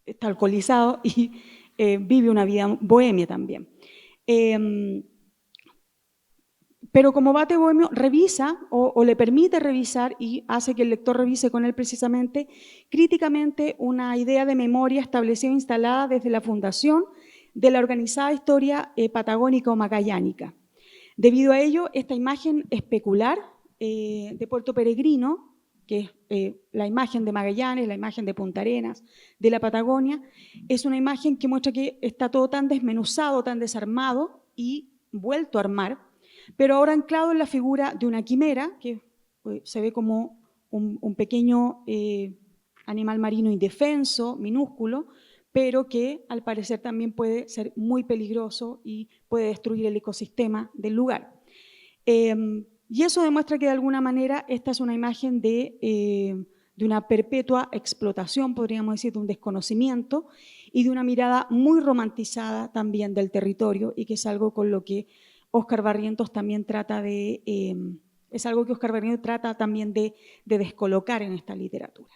está alcoholizado y vive una vida bohemia también. Pero como bate bohemio revisa o le permite revisar y hace que el lector revise con él precisamente críticamente una idea de memoria establecida e instalada desde la fundación de la organizada historia patagónica o magallánica. Debido a ello, esta imagen especular de Puerto Peregrino, que es la imagen de Magallanes, la imagen de Punta Arenas, de la Patagonia, es una imagen que muestra que está todo tan desmenuzado, tan desarmado y vuelto a armar, pero ahora anclado en la figura de una quimera, que se ve como un pequeño animal marino indefenso, minúsculo, pero que al parecer también puede ser muy peligroso y puede destruir el ecosistema del lugar. Y eso demuestra que de alguna manera esta es una imagen de una perpetua explotación, podríamos decir, de un desconocimiento y de una mirada muy romantizada también del territorio, y que es algo con lo que Óscar Barrientos también trata de, es algo que Óscar Barrientos trata también de descolocar en esta literatura.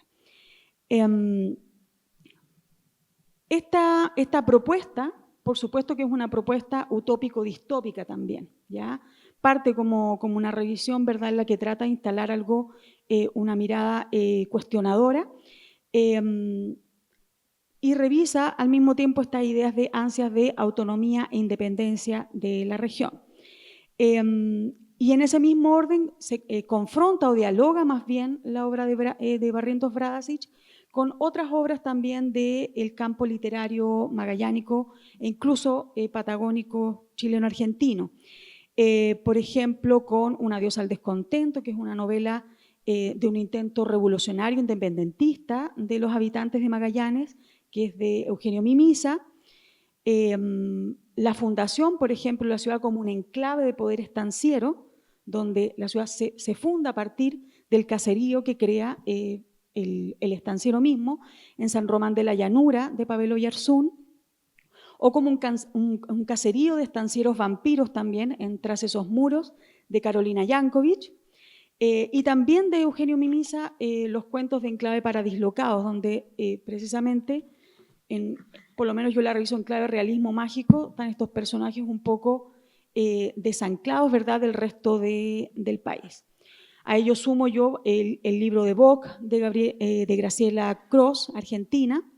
Esta propuesta, por supuesto que es una propuesta utópico-distópica también, ¿ya? Parte como una revisión, ¿verdad?, en la que trata de instalar algo, una mirada cuestionadora, y revisa al mismo tiempo estas ideas de ansias de autonomía e independencia de la región. Y en ese mismo orden se confronta o dialoga más bien la obra de Barrientos Bradasic con otras obras también del campo literario magallánico e incluso patagónico chileno-argentino. Por ejemplo, con Un adiós al descontento, que es una novela de un intento revolucionario independentista de los habitantes de Magallanes, que es de Eugenio Mimisa. La fundación, por ejemplo, la ciudad como un enclave de poder estanciero, donde la ciudad se funda a partir del caserío que crea el estanciero mismo, en San Román de la Llanura, de Pavel Oyarzún, o como un caserío de estancieros vampiros también, en Tras esos muros, de Carolina Yankovic, y también de Eugenio Mimisa, los cuentos de Enclave para dislocados, donde precisamente, por lo menos yo la reviso en clave de realismo mágico, están estos personajes un poco desanclados, ¿verdad?, del resto del país. A ello sumo yo el libro de Bock, de Graciela Cross, argentina,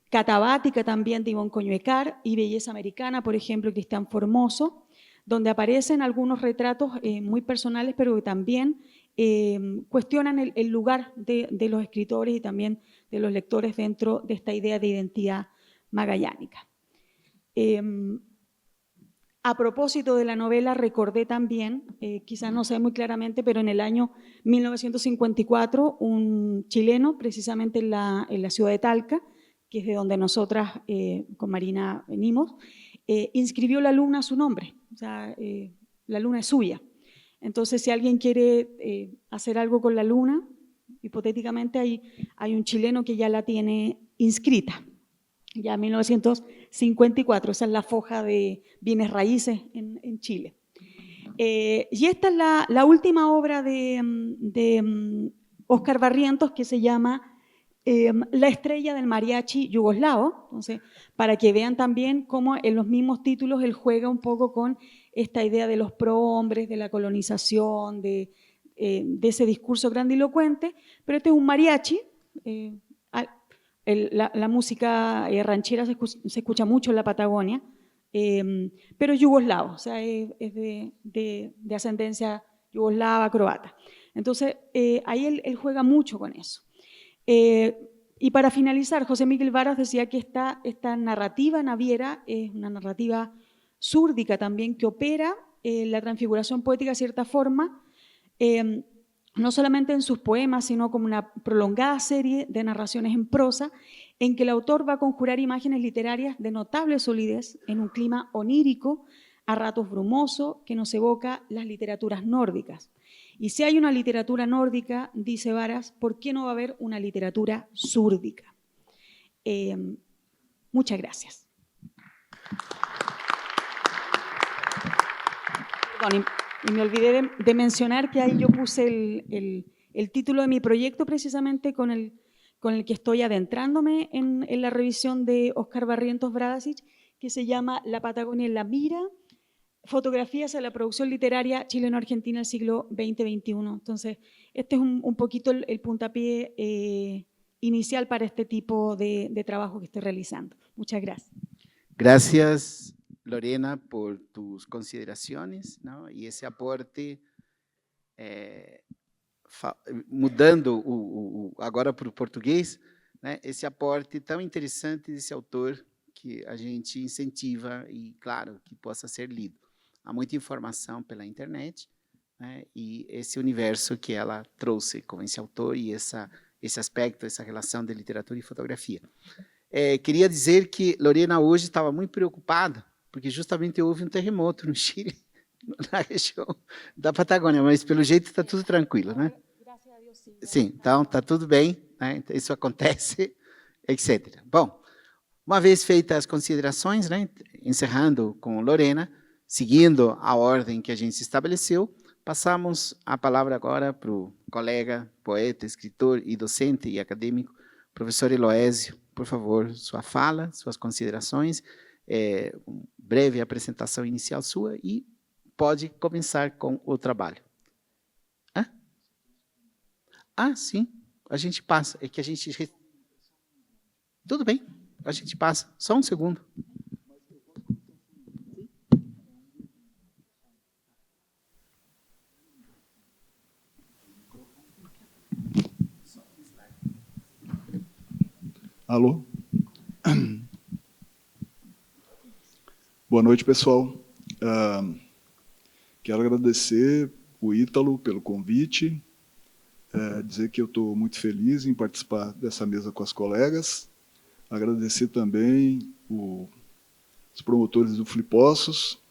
Catabática también de Ivonne Coñuecar, y Belleza Americana, por ejemplo, Cristian Formoso. donde aparecen algunos retratos muy personales, pero que también cuestionan el lugar de los escritores y también de los lectores dentro de esta idea de identidad magallánica. A propósito de la novela, recordé también, quizás no sé muy claramente, pero en el año 1954, un chileno, precisamente en la ciudad de Talca, que es de donde nosotras con Marina venimos, inscribió la luna a su nombre. O sea, la luna es suya. Entonces, si alguien quiere hacer algo con la luna, hipotéticamente hay un chileno que ya la tiene inscrita. Ya 1954, esa es la foja de bienes raíces en Chile. Y esta es la última obra de Óscar Barrientos, que se llama La estrella del mariachi yugoslavo. Entonces, para que vean también cómo en los mismos títulos él juega un poco con esta idea de los prohombres, de la colonización, de ese discurso grandilocuente, pero este es un mariachi. La música ranchera se escucha mucho en la Patagonia, pero es yugoslavo, o sea, es de ascendencia yugoslava, croata. Entonces, ahí él juega mucho con eso. Y para finalizar, José Miguel Varas decía que esta narrativa naviera es una narrativa súrdica también, que opera la transfiguración poética de cierta forma, no solamente en sus poemas, sino como una prolongada serie de narraciones en prosa, en que el autor va a conjurar imágenes literarias de notable solidez en un clima onírico, a ratos brumoso, que nos evoca las literaturas nórdicas. Y si hay una literatura nórdica, dice Varas, ¿por qué no va a haber una literatura súrdica? Muchas gracias. Perdón, y me olvidé de mencionar que ahí yo puse el título de mi proyecto precisamente con el que estoy adentrándome en la revisión de Óscar Barrientos Bradasic, que se llama La Patagonia en la mira, fotografías de la producción literaria chileno-argentina del siglo XX-XXI. Entonces, este es un poquito el puntapié inicial para este tipo de trabajo que estoy realizando. Muchas gracias. Gracias, Lorena, por tus considerações, não? E esse aporte, mudando agora para o português, né? Esse aporte tão interessante desse autor que a gente incentiva e, claro, que possa ser lido. Há muita informação pela internet, né? E esse universo que ela trouxe com esse autor e esse aspecto, essa relação de literatura e fotografia. Queria dizer que Lorena hoje estava muito preocupada, porque justamente houve um terremoto no Chile, na região da Patagônia, mas pelo jeito está tudo tranquilo, né? Graças a Deus, sim. Sim, então está tudo bem, né? Isso acontece, etc. Bom, uma vez feitas as considerações, né? Encerrando com Lorena, seguindo a ordem que a gente estabeleceu, passamos a palavra agora para o colega, poeta, escritor e docente e acadêmico, professor Eloésio. Por favor, sua fala, suas considerações, breve apresentação inicial sua e pode começar com o trabalho. Hã? Ah, sim, a gente passa. É que a gente... Tudo bem, a gente passa. Só um segundo. Alô? Boa noite, pessoal. Quero agradecer o Ítalo pelo convite, dizer que eu estou muito feliz em participar dessa mesa com as colegas, agradecer também os promotores do Flipossos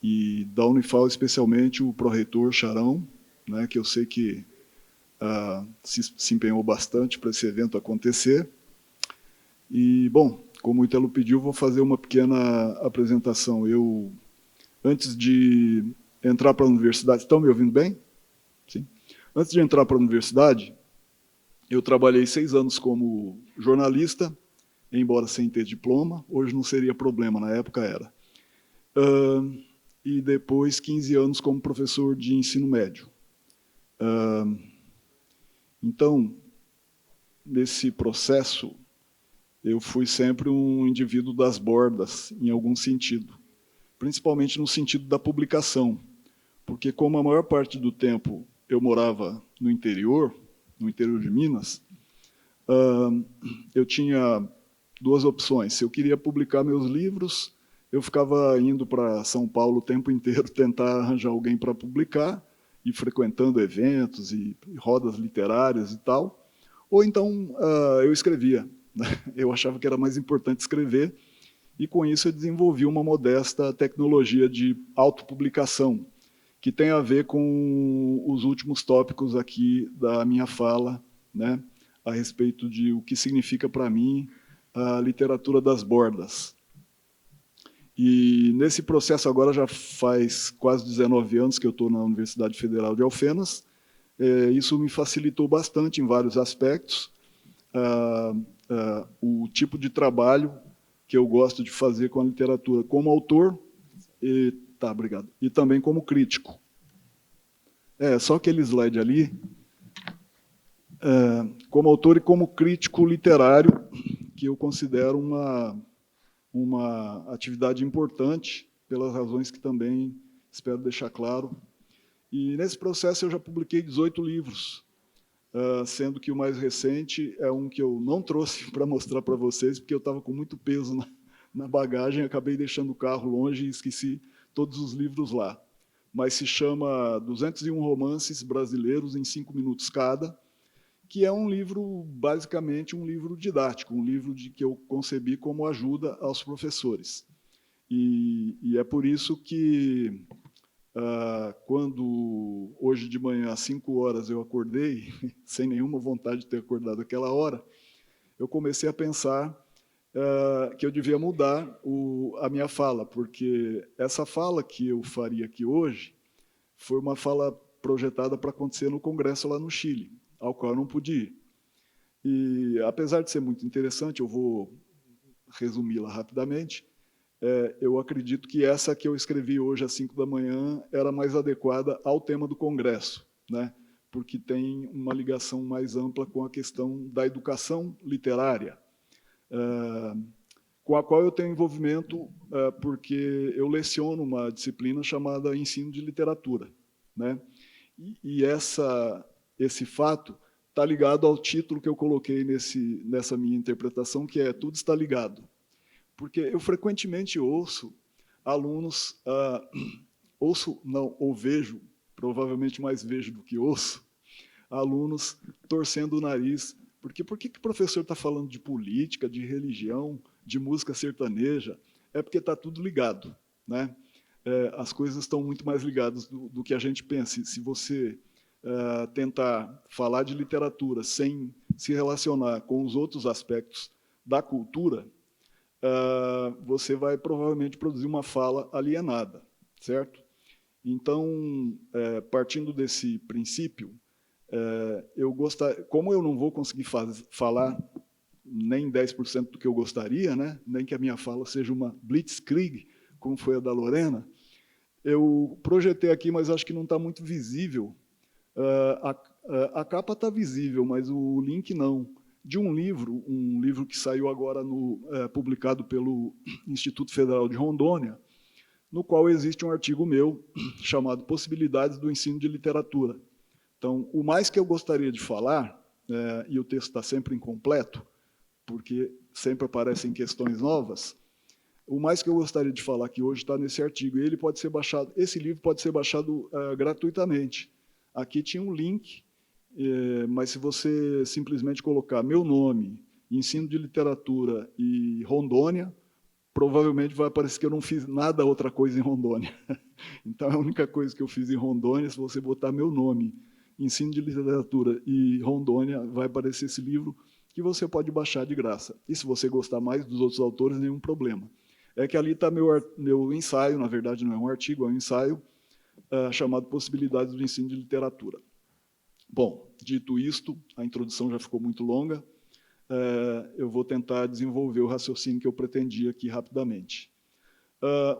e da Unifal, especialmente o pró-reitor Charão, né, que eu sei que se empenhou bastante para esse evento acontecer. E, bom, como o Ítalo pediu, vou fazer uma pequena apresentação. Eu, antes de entrar para a universidade... Estão me ouvindo bem? Sim. Antes de entrar para a universidade, eu trabalhei 6 anos como jornalista, embora sem ter diploma. Hoje não seria problema, na época era. E depois 15 anos como professor de ensino médio. Então, nesse processo, eu fui sempre um indivíduo das bordas, em algum sentido, principalmente no sentido da publicação, porque como a maior parte do tempo eu morava no interior de Minas, eu tinha duas opções. Se eu queria publicar meus livros, eu ficava indo para São Paulo o tempo inteiro tentar arranjar alguém para publicar, e frequentando eventos e rodas literárias e tal, ou então eu escrevia. Eu achava que era mais importante escrever, e com isso eu desenvolvi uma modesta tecnologia de autopublicação, que tem a ver com os últimos tópicos aqui da minha fala, né, a respeito de o que significa para mim a literatura das bordas. E nesse processo agora já faz quase 19 anos que eu estou na Universidade Federal de Alfenas. Isso me facilitou bastante em vários aspectos. O tipo de trabalho que eu gosto de fazer com a literatura como autor, obrigado, e também como crítico. Só aquele slide ali. Como autor e como crítico literário, que eu considero uma atividade importante, pelas razões que também espero deixar claro. E nesse processo eu já publiquei 18 livros, sendo que o mais recente é um que eu não trouxe para mostrar para vocês, porque eu estava com muito peso na bagagem, acabei deixando o carro longe e esqueci todos os livros lá. Mas se chama 201 Romances Brasileiros em 5 minutos cada, que é um livro, basicamente, um livro didático, um livro que eu concebi como ajuda aos professores. E é por isso que, quando hoje de manhã, às 5 horas, eu acordei, sem nenhuma vontade de ter acordado aquela hora, eu comecei a pensar que eu devia mudar a minha fala, porque essa fala que eu faria aqui hoje foi uma fala projetada para acontecer no Congresso lá no Chile, ao qual eu não pude ir. E, apesar de ser muito interessante, eu vou resumi-la rapidamente, eu acredito que essa que eu escrevi hoje às 5 da manhã era mais adequada ao tema do Congresso, né? Porque tem uma ligação mais ampla com a questão da educação literária, com a qual eu tenho envolvimento porque eu leciono uma disciplina chamada Ensino de Literatura, né? E esse fato está ligado ao título que eu coloquei nessa minha interpretação, que é Tudo Está Ligado. Porque eu frequentemente ouço alunos, ou vejo, provavelmente mais vejo do que ouço, alunos torcendo o nariz. Porque por que o professor está falando de política, de religião, de música sertaneja? É porque está tudo ligado, né? As coisas estão muito mais ligadas do que a gente pensa. Se você tentar falar de literatura sem se relacionar com os outros aspectos da cultura, você vai provavelmente produzir uma fala alienada, certo? Então, partindo desse princípio, como eu não vou conseguir falar nem 10% do que eu gostaria, né? Nem que a minha fala seja uma blitzkrieg, como foi a da Lorena, eu projetei aqui, mas acho que não está muito visível. A capa está visível, mas o link não. De um livro que saiu agora publicado pelo Instituto Federal de Rondônia, no qual existe um artigo meu chamado Possibilidades do Ensino de Literatura. Então, o mais que eu gostaria de falar, e o texto está sempre incompleto, porque sempre aparecem questões novas, o mais que eu gostaria de falar aqui hoje está nesse artigo. E ele pode ser baixado, esse livro pode ser baixado gratuitamente. Aqui tinha um link, mas se você simplesmente colocar meu nome, ensino de literatura e Rondônia, provavelmente vai aparecer que eu não fiz nada outra coisa em Rondônia. Então, a única coisa que eu fiz em Rondônia, se você botar meu nome, ensino de literatura e Rondônia, vai aparecer esse livro que você pode baixar de graça. E se você gostar mais dos outros autores, nenhum problema. É que ali está meu ensaio, na verdade não é um artigo, é um ensaio, chamado Possibilidades do Ensino de Literatura. Bom, dito isto, a introdução já ficou muito longa, eu vou tentar desenvolver o raciocínio que eu pretendia aqui rapidamente.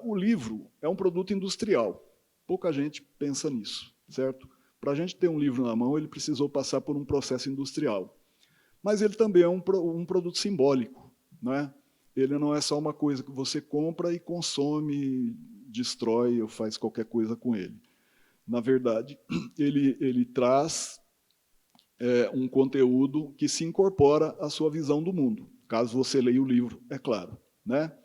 O livro é um produto industrial, pouca gente pensa nisso, certo? Para a gente ter um livro na mão, ele precisou passar por um processo industrial. Mas ele também é um produto simbólico, não é? Ele não é só uma coisa que você compra e consome destrói ou faz qualquer coisa com ele. Na verdade, ele traz um conteúdo que se incorpora à sua visão do mundo, caso você leia o livro, é claro, né?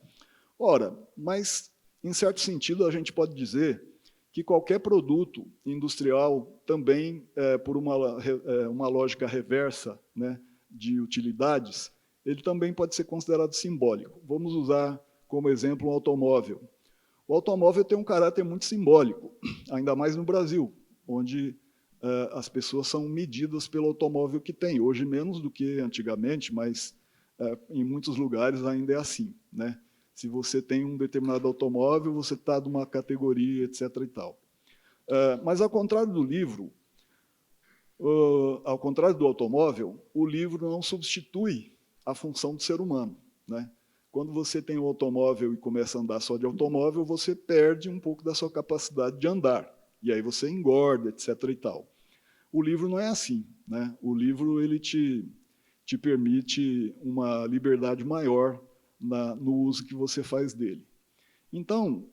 Ora, mas, em certo sentido, a gente pode dizer que qualquer produto industrial também, por uma lógica reversa, né, de utilidades, ele também pode ser considerado simbólico. Vamos usar como exemplo um automóvel. O automóvel tem um caráter muito simbólico, ainda mais no Brasil, onde as pessoas são medidas pelo automóvel que tem. Hoje menos do que antigamente, mas em muitos lugares ainda é assim, né? Se você tem um determinado automóvel, você está numa categoria, etc. e tal. Mas, ao contrário do livro, ao contrário do automóvel, o livro não substitui a função do ser humano, né? Quando você tem um automóvel e começa a andar só de automóvel, você perde um pouco da sua capacidade de andar. E aí você engorda, etc. e tal. O livro não é assim, né? O livro ele te permite uma liberdade maior no uso que você faz dele. Então,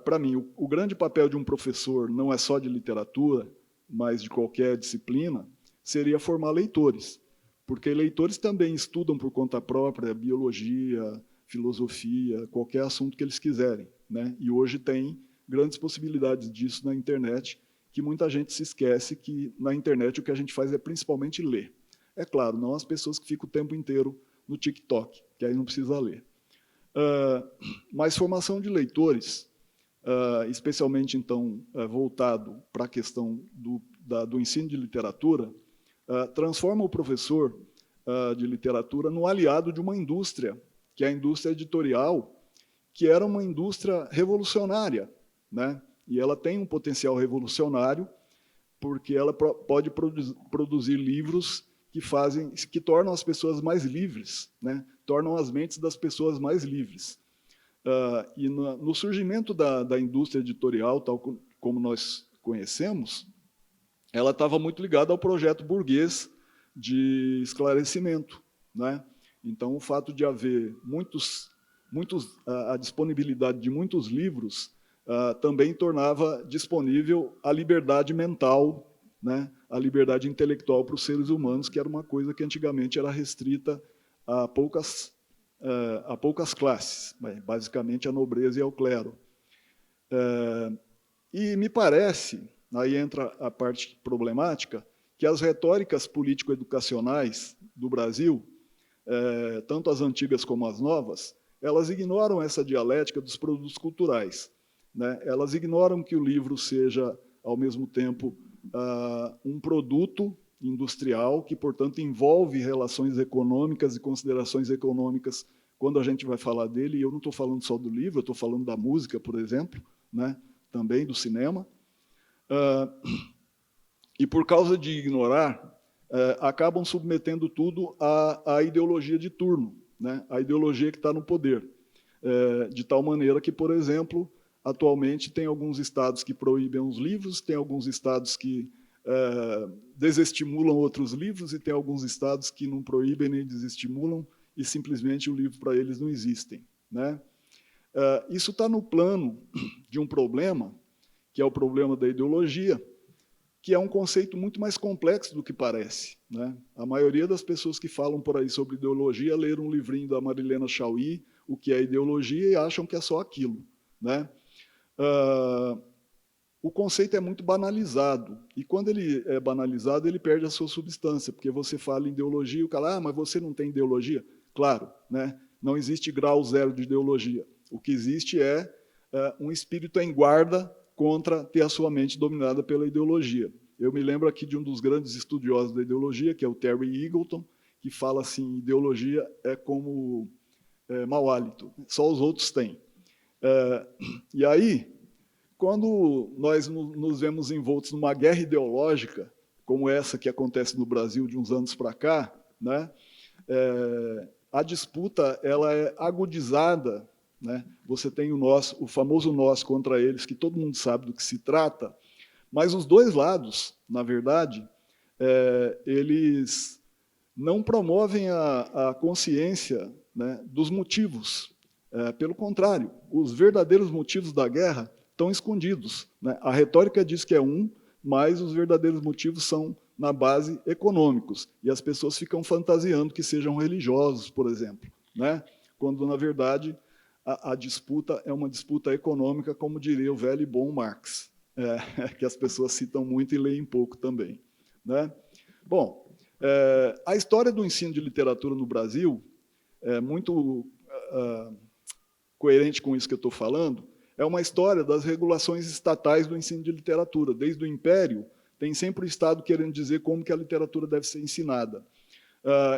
para mim, o grande papel de um professor não é só de literatura, mas de qualquer disciplina, seria formar leitores, porque leitores também estudam por conta própria biologia, filosofia, qualquer assunto que eles quiserem, né? E hoje tem grandes possibilidades disso na internet, que muita gente se esquece que na internet o que a gente faz é principalmente ler. É claro, não as pessoas que ficam o tempo inteiro no TikTok, que aí não precisa ler. Mas formação de leitores, especialmente, então, voltado para a questão do ensino de literatura, transforma o professor de literatura no aliado de uma indústria, que é a indústria editorial, que era uma indústria revolucionária, né? E ela tem um potencial revolucionário, porque ela pode produzir livros que tornam as pessoas mais livres, né? Tornam as mentes das pessoas mais livres. E no surgimento da indústria editorial, tal como nós conhecemos, ela estava muito ligada ao projeto burguês de esclarecimento, né? Então, o fato de haver a disponibilidade de muitos livros também tornava disponível a liberdade mental, né? A liberdade intelectual para os seres humanos, que era uma coisa que antigamente era restrita a poucas classes, basicamente a nobreza e ao clero. E me parece, aí entra a parte problemática, que as retóricas político-educacionais do Brasil, tanto as antigas como as novas, elas ignoram essa dialética dos produtos culturais, né? Elas ignoram que o livro seja, ao mesmo tempo, um produto industrial que, portanto, envolve relações econômicas e considerações econômicas quando a gente vai falar dele. E eu não estou falando só do livro, eu estou falando da música, por exemplo, né? Também do cinema. E, por causa de ignorar, acabam submetendo tudo à ideologia de turno, né? A ideologia que está no poder. De tal maneira que, por exemplo, atualmente tem alguns estados que proíbem os livros, tem alguns estados que desestimulam outros livros e tem alguns estados que não proíbem nem desestimulam e simplesmente o livro para eles não existem, né? Isso está no plano de um problema, que é o problema da ideologia, que é um conceito muito mais complexo do que parece, né? A maioria das pessoas que falam por aí sobre ideologia leram um livrinho da Marilena Chauí, O que é Ideologia, e acham que é só aquilo, né? O conceito é muito banalizado, e quando ele é banalizado, ele perde a sua substância, porque você fala em ideologia e o cara, mas você não tem ideologia? Claro, né? Não existe grau zero de ideologia. O que existe é um espírito em guarda contra ter a sua mente dominada pela ideologia. Eu me lembro aqui de um dos grandes estudiosos da ideologia, que é o Terry Eagleton, que fala assim, ideologia é como mau hálito, só os outros têm. E aí, quando nós nos vemos envoltos numa guerra ideológica, como essa que acontece no Brasil de uns anos para cá, né, a disputa ela é agudizada, né? Você tem o famoso nós contra eles, que todo mundo sabe do que se trata, mas os dois lados, na verdade, eles não promovem a consciência, né, dos motivos Pelo contrário, os verdadeiros motivos da guerra estão escondidos, né? A retórica diz que é um, mas os verdadeiros motivos são, na base, econômicos. E as pessoas ficam fantasiando que sejam religiosos, por exemplo, né? Quando, na verdade, a disputa é uma disputa econômica, como diria o velho e bom Marx, que as pessoas citam muito e leem pouco também, né? Bom, a história do ensino de literatura no Brasil é muito coerente com isso que eu estou falando. É uma história das regulações estatais do ensino de literatura. Desde o Império, tem sempre o Estado querendo dizer como que a literatura deve ser ensinada.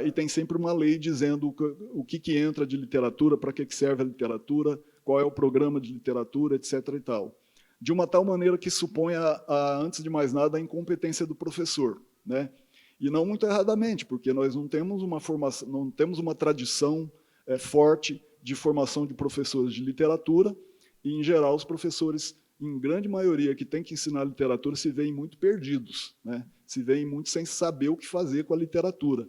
E tem sempre uma lei dizendo o que entra de literatura, para que serve a literatura, qual é o programa de literatura, etc. e tal. De uma tal maneira que supõe, antes de mais nada, a incompetência do professor, né? E não muito erradamente, porque nós não temos uma formação, não temos uma tradição forte de formação de professores de literatura, e, em geral, os professores, em grande maioria, que têm que ensinar literatura, se veem muito perdidos, né? Se veem muito sem saber o que fazer com a literatura.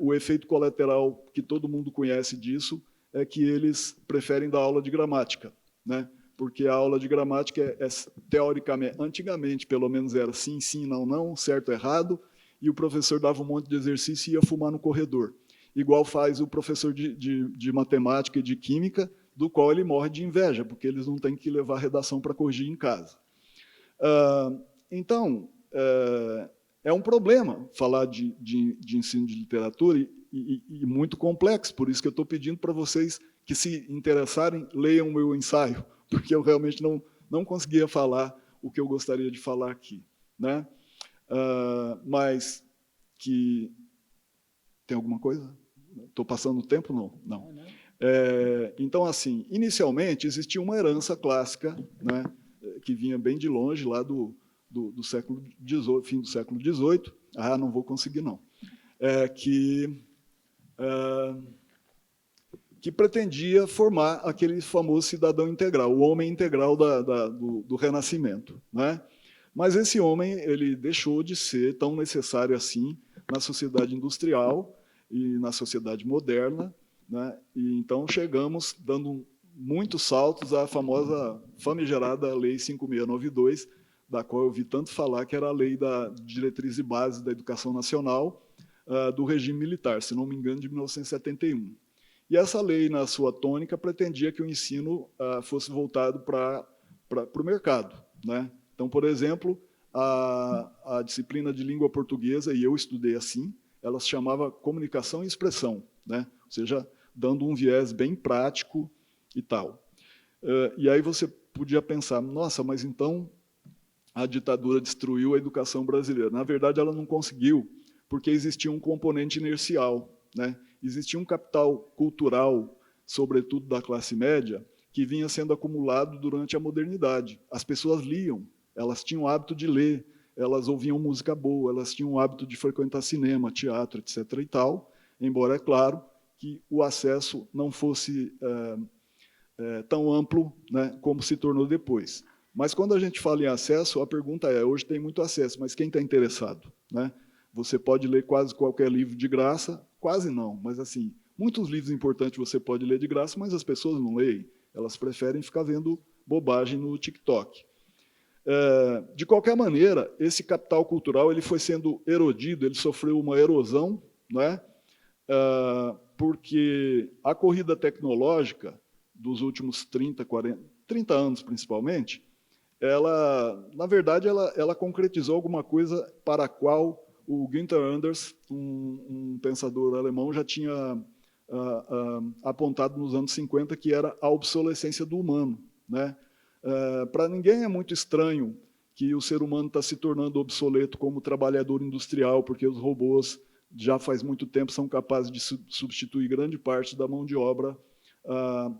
O efeito colateral que todo mundo conhece disso é que eles preferem dar aula de gramática, né? Porque a aula de gramática teoricamente, antigamente, pelo menos era sim, sim, não, não, certo, errado, e o professor dava um monte de exercício e ia fumar no corredor. Igual faz o professor de matemática e de química, do qual ele morre de inveja, porque eles não têm que levar a redação para corrigir em casa. Então, é um problema falar de ensino de literatura e muito complexo, por isso que eu estou pedindo para vocês que, se interessarem, leiam o meu ensaio, porque eu realmente não conseguia falar o que eu gostaria de falar aqui, né? Mas que... Tem alguma coisa? Estou passando o tempo? Não. Então, assim, inicialmente existia uma herança clássica, né, que vinha bem de longe, lá do século XVIII, fim do século XVIII. Não vou conseguir, não. Que pretendia formar aquele famoso cidadão integral, o homem integral do Renascimento, né? Mas esse homem ele deixou de ser tão necessário assim na sociedade industrial e na sociedade moderna, né? E então chegamos, dando muitos saltos, à famosa, famigerada Lei 5.692, da qual eu vi tanto falar, que era a lei da diretriz e base da educação nacional do regime militar, se não me engano, de 1971. E essa lei, na sua tônica, pretendia que o ensino fosse voltado para o mercado, né? Então, por exemplo, a disciplina de língua portuguesa, e eu estudei assim, ela se chamava Comunicação e Expressão, né? Ou seja, dando um viés bem prático e tal. E aí você podia pensar, nossa, mas então a ditadura destruiu a educação brasileira. Na verdade, ela não conseguiu, porque existia um componente inercial, né? Existia um capital cultural, sobretudo da classe média, que vinha sendo acumulado durante a modernidade. As pessoas liam, elas tinham o hábito de ler, elas ouviam música boa, elas tinham o hábito de frequentar cinema, teatro, etc. e tal, embora, é claro, que o acesso não fosse tão amplo, né, como se tornou depois. Mas, quando a gente fala em acesso, a pergunta é, hoje tem muito acesso, mas quem está interessado, né? Você pode ler quase qualquer livro de graça, quase não, mas assim, muitos livros importantes você pode ler de graça, mas as pessoas não leem, elas preferem ficar vendo bobagem no TikTok. De qualquer maneira, esse capital cultural ele foi sendo erodido, ele sofreu uma erosão, né? Porque a corrida tecnológica dos últimos 30 anos, principalmente, na verdade, ela concretizou alguma coisa para a qual o Günther Anders, um pensador alemão, já tinha apontado nos anos 50, que era a obsolescência do humano, né? Para ninguém é muito estranho que o ser humano está se tornando obsoleto como trabalhador industrial, porque os robôs já faz muito tempo são capazes de substituir grande parte da mão de obra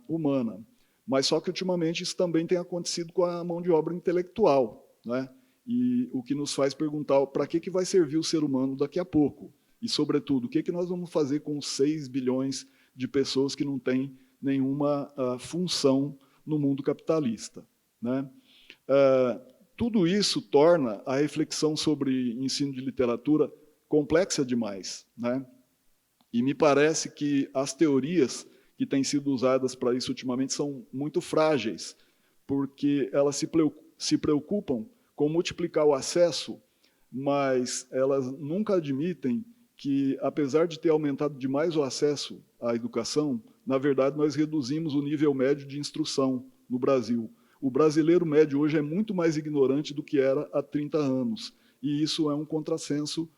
humana. Mas só que, ultimamente, isso também tem acontecido com a mão de obra intelectual, né? E o que nos faz perguntar para que vai servir o ser humano daqui a pouco. E, sobretudo, o que nós vamos fazer com os 6 bilhões de pessoas que não têm nenhuma função no mundo capitalista, né? Tudo isso torna a reflexão sobre ensino de literatura complexa demais, né? E me parece que as teorias que têm sido usadas para isso ultimamente são muito frágeis, porque elas se preocupam com multiplicar o acesso, mas elas nunca admitem que, apesar de ter aumentado demais o acesso à educação, na verdade, nós reduzimos o nível médio de instrução no Brasil. O brasileiro médio hoje é muito mais ignorante do que era há 30 anos, e isso é um contrassenso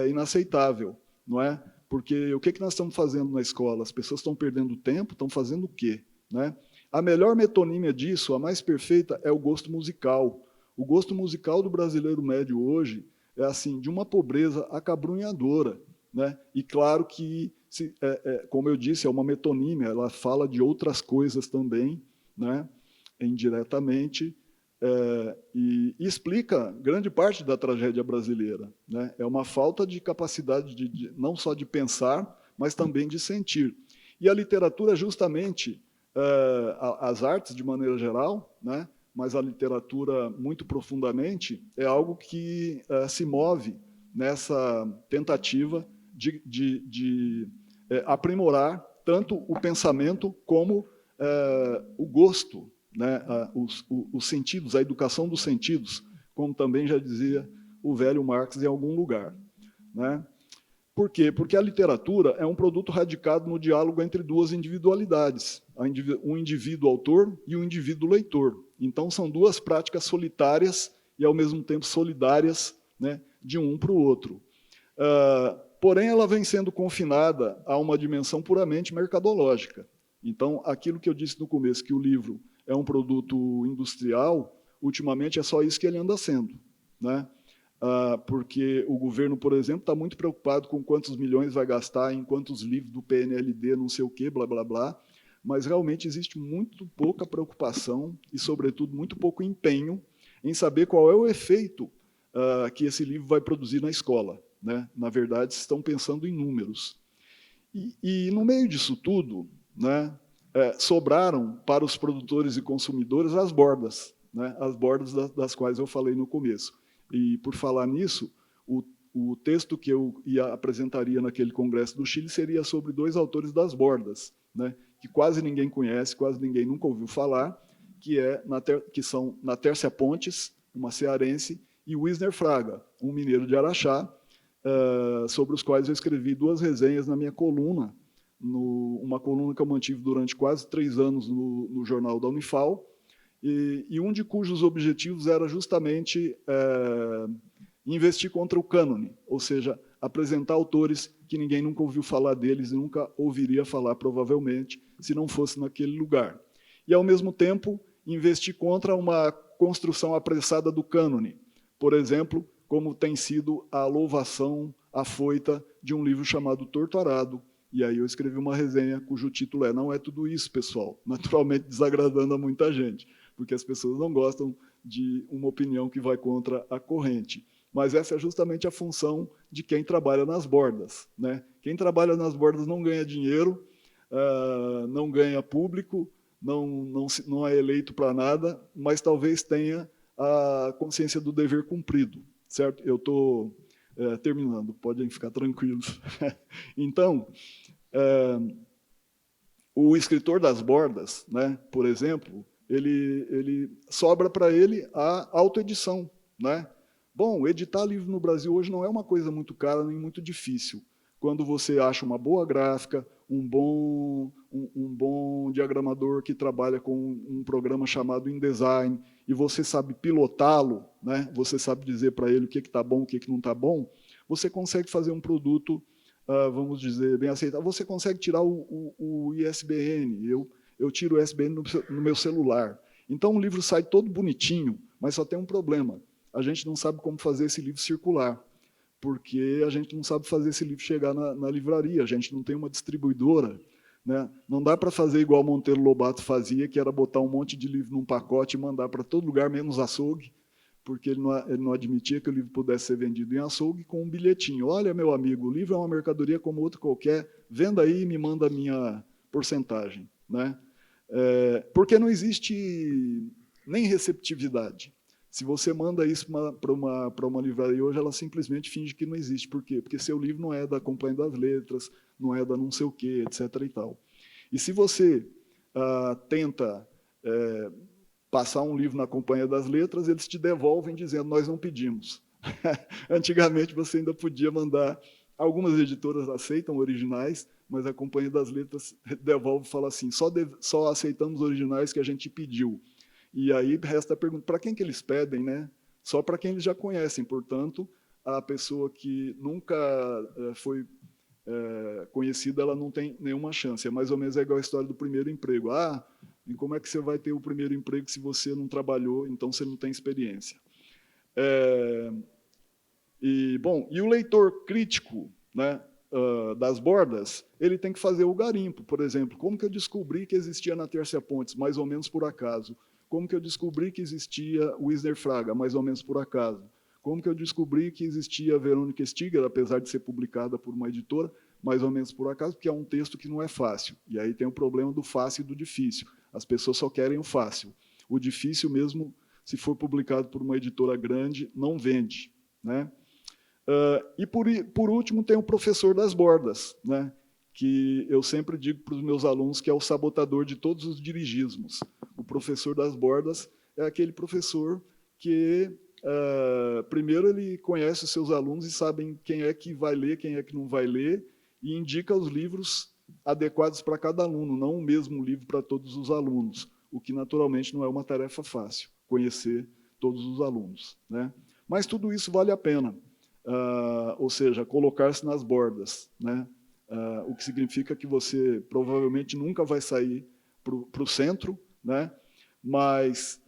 inaceitável, não é? Porque o que nós estamos fazendo na escola? As pessoas estão perdendo tempo, estão fazendo o quê? Né? A melhor metonímia disso, a mais perfeita, é o gosto musical. O gosto musical do brasileiro médio hoje é assim, de uma pobreza acabrunhadora, né? E claro que, como eu disse, é uma metonímia, ela fala de outras coisas também, né? Indiretamente, e explica grande parte da tragédia brasileira, né? É uma falta de capacidade não só de pensar, mas também de sentir. E a literatura, justamente, as artes de maneira geral, né? Mas a literatura muito profundamente, é algo que se move nessa tentativa de aprimorar tanto o pensamento como o gosto, né, os sentidos, a educação dos sentidos, como também já dizia o velho Marx em algum lugar. Né? Por quê? Porque a literatura é um produto radicado no diálogo entre duas individualidades, um indivíduo autor e um indivíduo leitor. Então, são duas práticas solitárias e, ao mesmo tempo, solidárias, né, de um para o outro. Porém, ela vem sendo confinada a uma dimensão puramente mercadológica. Então, aquilo que eu disse no começo, que o livro é um produto industrial, ultimamente é só isso que ele anda sendo, né? Porque o governo, por exemplo, está muito preocupado com quantos milhões vai gastar em quantos livros do PNLD, não sei o quê, blá, blá, blá, mas realmente existe muito pouca preocupação e, sobretudo, muito pouco empenho em saber qual é o efeito que esse livro vai produzir na escola, né? Na verdade, estão pensando em números. E no meio disso tudo, né, sobraram para os produtores e consumidores as bordas, né, as bordas das quais eu falei no começo. E, por falar nisso, o texto que eu apresentaria naquele congresso do Chile seria sobre dois autores das bordas, né, que quase ninguém conhece, quase ninguém nunca ouviu falar, que são Natércia Pontes, uma cearense, e Wisner Fraga, um mineiro de Araxá, sobre os quais eu escrevi 2 resenhas na minha coluna, uma coluna que eu mantive durante quase 3 anos no jornal da Unifal, e um de cujos objetivos era justamente investir contra o cânone, ou seja, apresentar autores que ninguém nunca ouviu falar deles e nunca ouviria falar, provavelmente, se não fosse naquele lugar. E, ao mesmo tempo, investir contra uma construção apressada do cânone. Por exemplo, como tem sido a louvação afoita de um livro chamado Torto Arado. E aí eu escrevi uma resenha cujo título Não é tudo isso, pessoal, naturalmente desagradando a muita gente, porque as pessoas não gostam de uma opinião que vai contra a corrente. Mas essa é justamente a função de quem trabalha nas bordas, né? Quem trabalha nas bordas não ganha dinheiro, não ganha público, não é eleito para nada, mas talvez tenha a consciência do dever cumprido, certo? Eu estou terminando, podem ficar tranquilos. Então, o escritor das bordas, né, por exemplo, ele sobra para ele a autoedição, né? Bom, editar livro no Brasil hoje não é uma coisa muito cara nem muito difícil. Quando você acha uma boa gráfica, um bom diagramador que trabalha com um programa chamado InDesign, e você sabe pilotá-lo, né? Você sabe dizer para ele o que está bom, o que não está bom, você consegue fazer um produto, vamos dizer, bem aceitável. Você consegue tirar o ISBN, eu tiro o ISBN no meu celular. Então o livro sai todo bonitinho, mas só tem um problema. A gente não sabe como fazer esse livro circular, porque a gente não sabe fazer esse livro chegar na livraria, a gente não tem uma distribuidora, né? Não dá para fazer igual Monteiro Lobato fazia, que era botar um monte de livro num pacote e mandar para todo lugar, menos açougue, porque ele não admitia que o livro pudesse ser vendido em açougue com um bilhetinho. Olha, meu amigo, o livro é uma mercadoria como outra qualquer, venda aí e me manda a minha porcentagem, né? Porque não existe nem receptividade. Se você manda isso para uma livraria hoje, ela simplesmente finge que não existe. Por quê? Porque seu livro não é da Companhia das Letras, não é da não sei o quê, etc. e tal. E se você tenta passar um livro na Companhia das Letras, eles te devolvem dizendo, nós não pedimos. Antigamente você ainda podia mandar, algumas editoras aceitam originais, mas a Companhia das Letras devolve e fala assim, só aceitamos originais que a gente pediu. E aí resta a pergunta, para quem que eles pedem, né? Só para quem eles já conhecem, portanto, a pessoa que nunca foi conhecida, ela não tem nenhuma chance. É mais ou menos igual a história do primeiro emprego. E como é que você vai ter o primeiro emprego se você não trabalhou, então você não tem experiência? E o leitor crítico, né, das bordas, ele tem que fazer o garimpo. Por exemplo, como que eu descobri que existia na Tércia Pontes, mais ou menos por acaso? Como que eu descobri que existia o Wisner Fraga, mais ou menos por acaso? Como que eu descobri que existia a Verônica Stiger, apesar de ser publicada por uma editora, mais ou menos por acaso, porque é um texto que não é fácil. E aí tem o problema do fácil e do difícil. As pessoas só querem o fácil. O difícil, mesmo se for publicado por uma editora grande, não vende, né? E, por último, tem o professor das bordas, né? Que eu sempre digo para os meus alunos que é o sabotador de todos os dirigismos. O professor das bordas é aquele professor que, primeiro, ele conhece os seus alunos e sabe quem é que vai ler, quem é que não vai ler, e indica os livros adequados para cada aluno, não o mesmo livro para todos os alunos, o que, naturalmente, não é uma tarefa fácil, conhecer todos os alunos, né? Mas tudo isso vale a pena, ou seja, colocar-se nas bordas, né? O que significa que você provavelmente nunca vai sair para o centro, né? Mas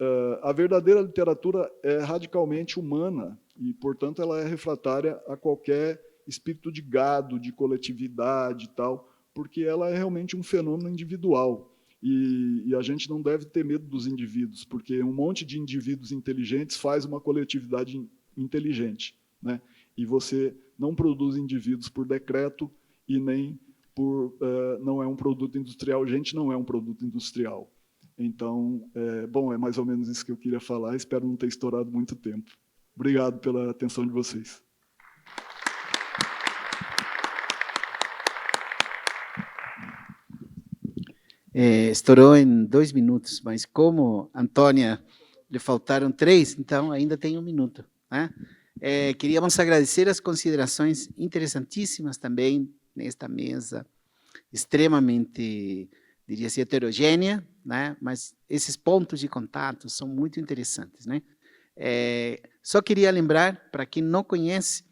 a verdadeira literatura é radicalmente humana e, portanto, ela é refratária a qualquer espírito de gado, de coletividade e tal, porque ela é realmente um fenômeno individual. E a gente não deve ter medo dos indivíduos, porque um monte de indivíduos inteligentes faz uma coletividade inteligente, né? E você não produz indivíduos por decreto e nem por... não é um produto industrial. Gente não é um produto industrial. Então, é mais ou menos isso que eu queria falar. Espero não ter estourado muito tempo. Obrigado pela atenção de vocês. Estourou em 2 minutos, mas como Antônia lhe faltaram 3, então ainda tem 1 minuto, né? Queríamos agradecer as considerações interessantíssimas também nesta mesa, extremamente, diria assim, heterogênea, né? Mas esses pontos de contato são muito interessantes, né? Só queria lembrar, para quem não conhece,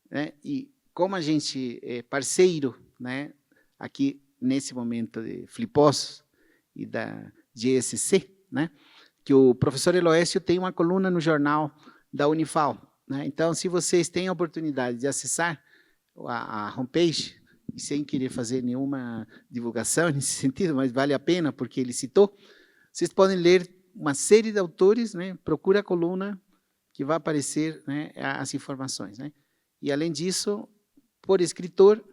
né, e como a gente é parceiro, né, aqui nesse momento de Flipos e da GSC, né, que o professor Eloécio tem uma coluna no jornal da Unifal, né? Então, se vocês têm a oportunidade de acessar a homepage, sem querer fazer nenhuma divulgação nesse sentido, mas vale a pena, porque ele citou, vocês podem ler uma série de autores, né? Procura a coluna que vai aparecer, né, as informações, né? E, além disso, por escritor,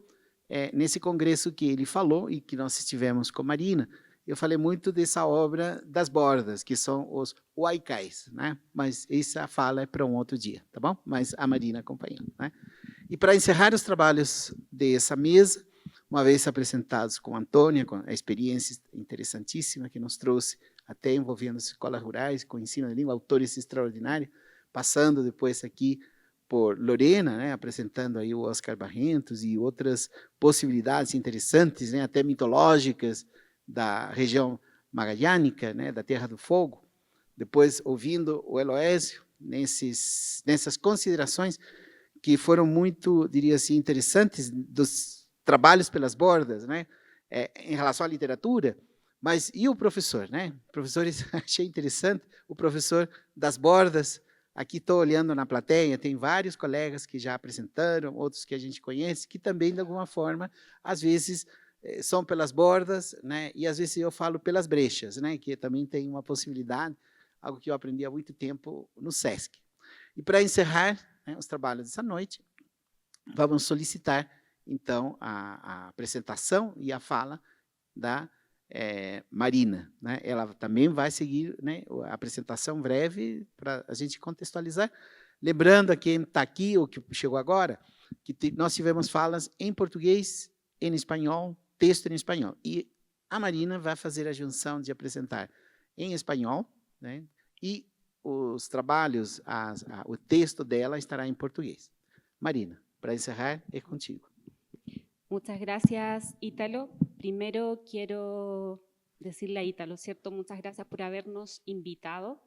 nesse congresso que ele falou e que nós estivemos com Marina, eu falei muito dessa obra das bordas, que são os huaicais, né? Mas essa fala é para um outro dia, tá bom? Mas a Marina acompanhou, né? E para encerrar os trabalhos dessa mesa, uma vez apresentados com a Antônia, com a experiência interessantíssima que nos trouxe, até envolvendo as escolas rurais, com ensino de língua, autores extraordinários, passando depois aqui por Lorena, né, apresentando aí o Oscar Barrentos e outras possibilidades interessantes, né, até mitológicas, da região magalhânica, né, da Terra do Fogo. Depois, ouvindo o Eloésio, nessas considerações que foram muito, diria assim, interessantes, dos trabalhos pelas bordas, né, em relação à literatura. Mas e o professor, né? Professores, achei interessante, o professor das bordas. Aqui estou olhando na plateia, tem vários colegas que já apresentaram, outros que a gente conhece, que também, de alguma forma, às vezes, são pelas bordas, né? E às vezes eu falo pelas brechas, né? Que também tem uma possibilidade, algo que eu aprendi há muito tempo no SESC. E para encerrar, né, os trabalhos dessa noite, vamos solicitar, então, a apresentação e a fala da Marina, né? Ela também vai seguir, né, a apresentação breve para a gente contextualizar. Lembrando a quem está aqui, ou que chegou agora, que nós tivemos falas em português, em espanhol, texto em espanhol. E a Marina vai fazer a junção de apresentar em espanhol, né? E os trabalhos, o texto dela estará em português. Marina, para encerrar, é contigo. Muchas gracias, Ítalo. Primero quiero decirle a Ítalo, ¿cierto? Muchas gracias por habernos invitado.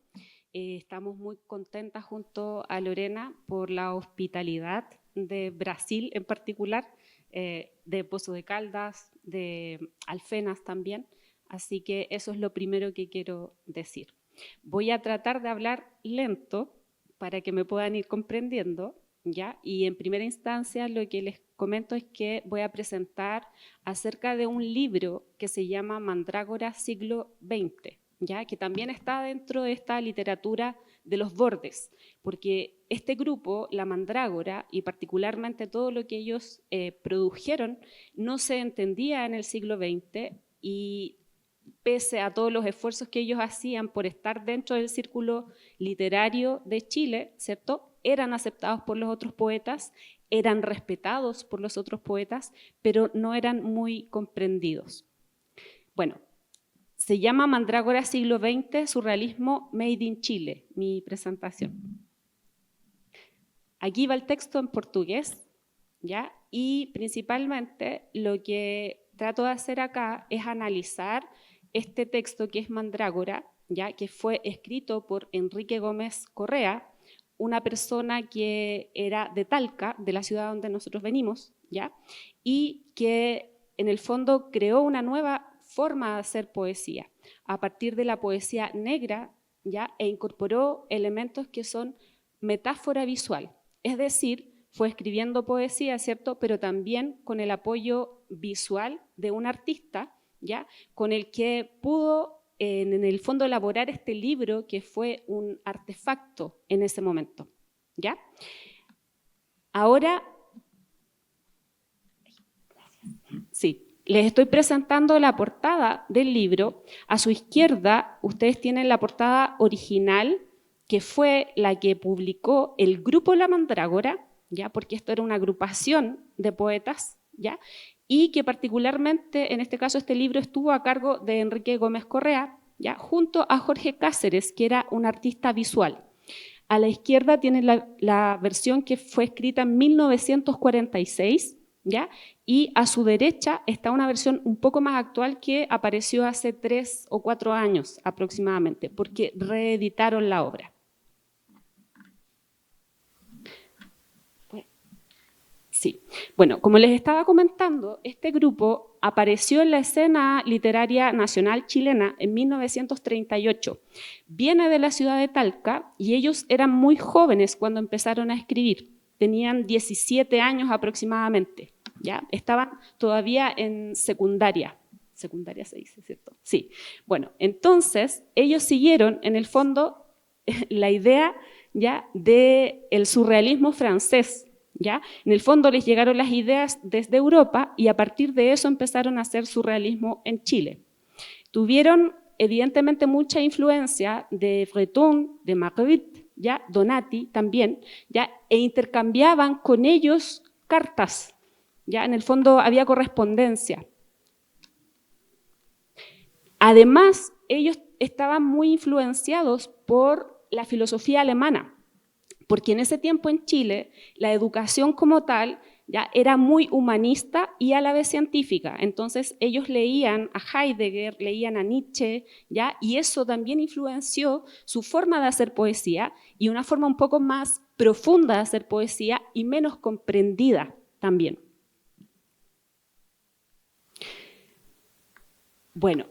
Estamos muy contentas junto a Lorena por la hospitalidad de Brasil en particular, de Poços de Caldas, de Alfenas también. Así que eso es lo primero que quiero decir. Voy a tratar de hablar lento para que me puedan ir comprendiendo, ¿ya? Y en primera instancia lo que les comento es que voy a presentar acerca de un libro que se llama Mandrágora siglo XX, ¿ya? Que también está dentro de esta literatura de los bordes, porque este grupo, la mandrágora, y particularmente todo lo que ellos produjeron, no se entendía en el siglo XX y pese a todos los esfuerzos que ellos hacían por estar dentro del círculo literario de Chile, ¿cierto?, eran aceptados por los otros poetas, eran respetados por los otros poetas, pero no eran muy comprendidos. Bueno, se llama Mandrágora siglo XX, surrealismo made in Chile, mi presentación. Aquí va el texto en portugués, ¿ya? Y principalmente lo que trato de hacer acá es analizar este texto que es Mandrágora, ¿ya? Que fue escrito por Enrique Gómez Correa, una persona que era de Talca, de la ciudad donde nosotros venimos, ¿ya? Y que en el fondo creó una nueva forma de hacer poesía, a partir de la poesía negra, ¿ya? E incorporó elementos que son metáfora visual, es decir, fue escribiendo poesía, ¿cierto?, pero también con el apoyo visual de un artista, ¿ya?, con el que pudo en el fondo elaborar este libro que fue un artefacto en ese momento, ¿ya? Ahora, sí, les estoy presentando la portada del libro. A su izquierda ustedes tienen la portada original, que fue la que publicó el grupo La Mandrágora, ¿ya?, porque esto era una agrupación de poetas, ¿ya?, y que particularmente, en este caso, este libro estuvo a cargo de Enrique Gómez Correa, ¿ya?, junto a Jorge Cáceres, que era un artista visual. A la izquierda tienen la versión que fue escrita en 1946, ¿ya?, y a su derecha está una versión un poco más actual que apareció hace 3 o 4 años aproximadamente, porque reeditaron la obra. Sí. Bueno, como les estaba comentando, este grupo apareció en la escena literaria nacional chilena en 1938. Viene de la ciudad de Talca y ellos eran muy jóvenes cuando empezaron a escribir. Tenían 17 años aproximadamente, ¿ya? Estaban todavía en secundaria. Secundaria se dice, ¿cierto? Sí. Bueno, entonces ellos siguieron, en el fondo, la idea, ¿ya?, del surrealismo francés, ¿ya? En el fondo les llegaron las ideas desde Europa y a partir de eso empezaron a hacer surrealismo en Chile. Tuvieron evidentemente mucha influencia de Breton, de Magritte, ¿ya?, Donati también, ¿ya?, e intercambiaban con ellos cartas, ¿ya? En el fondo había correspondencia. Además, ellos estaban muy influenciados por la filosofía alemana, porque en ese tiempo en Chile la educación como tal ya era muy humanista y a la vez científica. Entonces ellos leían a Heidegger, leían a Nietzsche, ¿ya?, y eso también influenció su forma de hacer poesía y una forma un poco más profunda de hacer poesía y menos comprendida también. Bueno,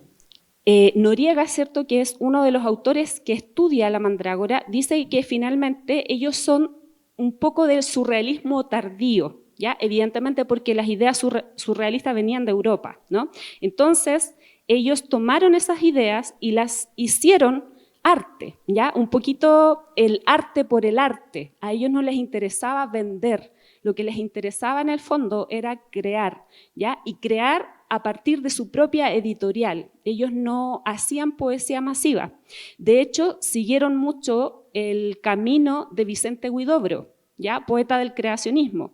Noriega, ¿cierto?, que es uno de los autores que estudia la mandrágora, dice que finalmente ellos son un poco del surrealismo tardío, ¿ya? Evidentemente porque las ideas surrealistas venían de Europa, ¿no? Entonces, ellos tomaron esas ideas y las hicieron arte, ¿ya? Un poquito el arte por el arte. A ellos no les interesaba vender, lo que les interesaba en el fondo era crear, ¿ya? Y crear a partir de su propia editorial. Ellos no hacían poesía masiva. De hecho, siguieron mucho el camino de Vicente Huidobro, ¿ya?, poeta del creacionismo.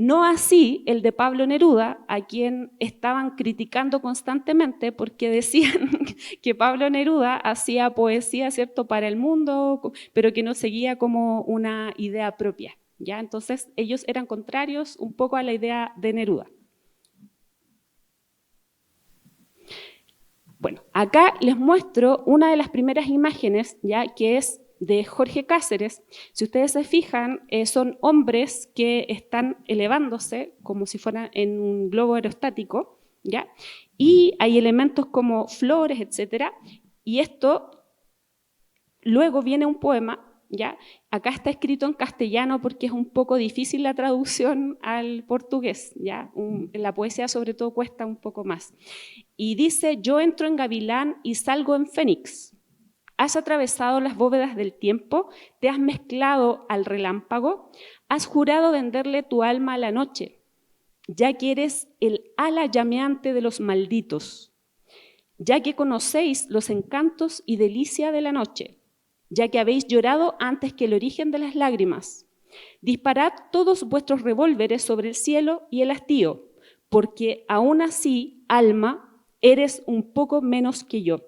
No así el de Pablo Neruda, a quien estaban criticando constantemente porque decían que Pablo Neruda hacía poesía, ¿cierto?, para el mundo, pero que no seguía como una idea propia, ¿ya? Entonces ellos eran contrarios un poco a la idea de Neruda. Bueno, acá les muestro una de las primeras imágenes, ya, que es de Jorge Cáceres. Si ustedes se fijan, son hombres que están elevándose como si fueran en un globo aerostático, ¿ya? Y hay elementos como flores, etcétera. Y esto, luego viene un poema, ¿ya? Acá está escrito en castellano porque es un poco difícil la traducción al portugués, ¿ya? La poesía sobre todo cuesta un poco más. Y dice: yo entro en gavilán y salgo en fénix. Has atravesado las bóvedas del tiempo, te has mezclado al relámpago, has jurado venderle tu alma a la noche, ya que eres el ala llameante de los malditos, ya que conocéis los encantos y delicia de la noche, ya que habéis llorado antes que el origen de las lágrimas. Disparad todos vuestros revólveres sobre el cielo y el hastío, porque aún así, alma, eres un poco menos que yo.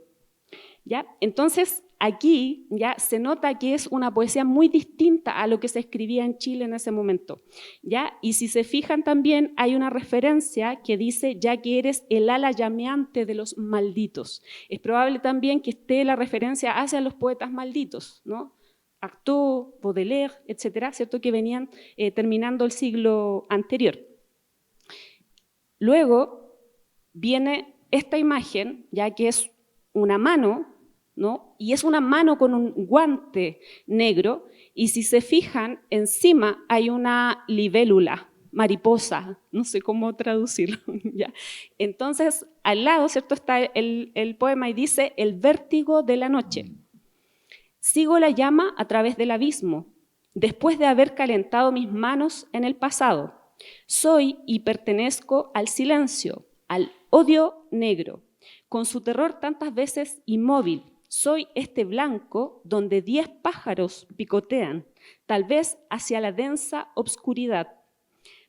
¿Ya? Entonces, aquí ya se nota que es una poesía muy distinta a lo que se escribía en Chile en ese momento, ¿ya? Y si se fijan también hay una referencia que dice: ya que eres el ala llameante de los malditos. Es probable también que esté la referencia hacia los poetas malditos, ¿no? Artaud, Baudelaire, etcétera, ¿cierto?, que venían terminando el siglo anterior. Luego viene esta imagen, ya que es una mano, ¿no? Y es una mano con un guante negro, y si se fijan, encima hay una libélula, mariposa, no sé cómo traducirlo, ¿ya? Entonces, al lado, ¿cierto?, está el poema y dice: el vértigo de la noche. Sigo la llama a través del abismo, después de haber calentado mis manos en el pasado. Soy y pertenezco al silencio, al odio negro, con su terror tantas veces inmóvil. Soy este blanco donde 10 pájaros picotean, tal vez hacia la densa obscuridad,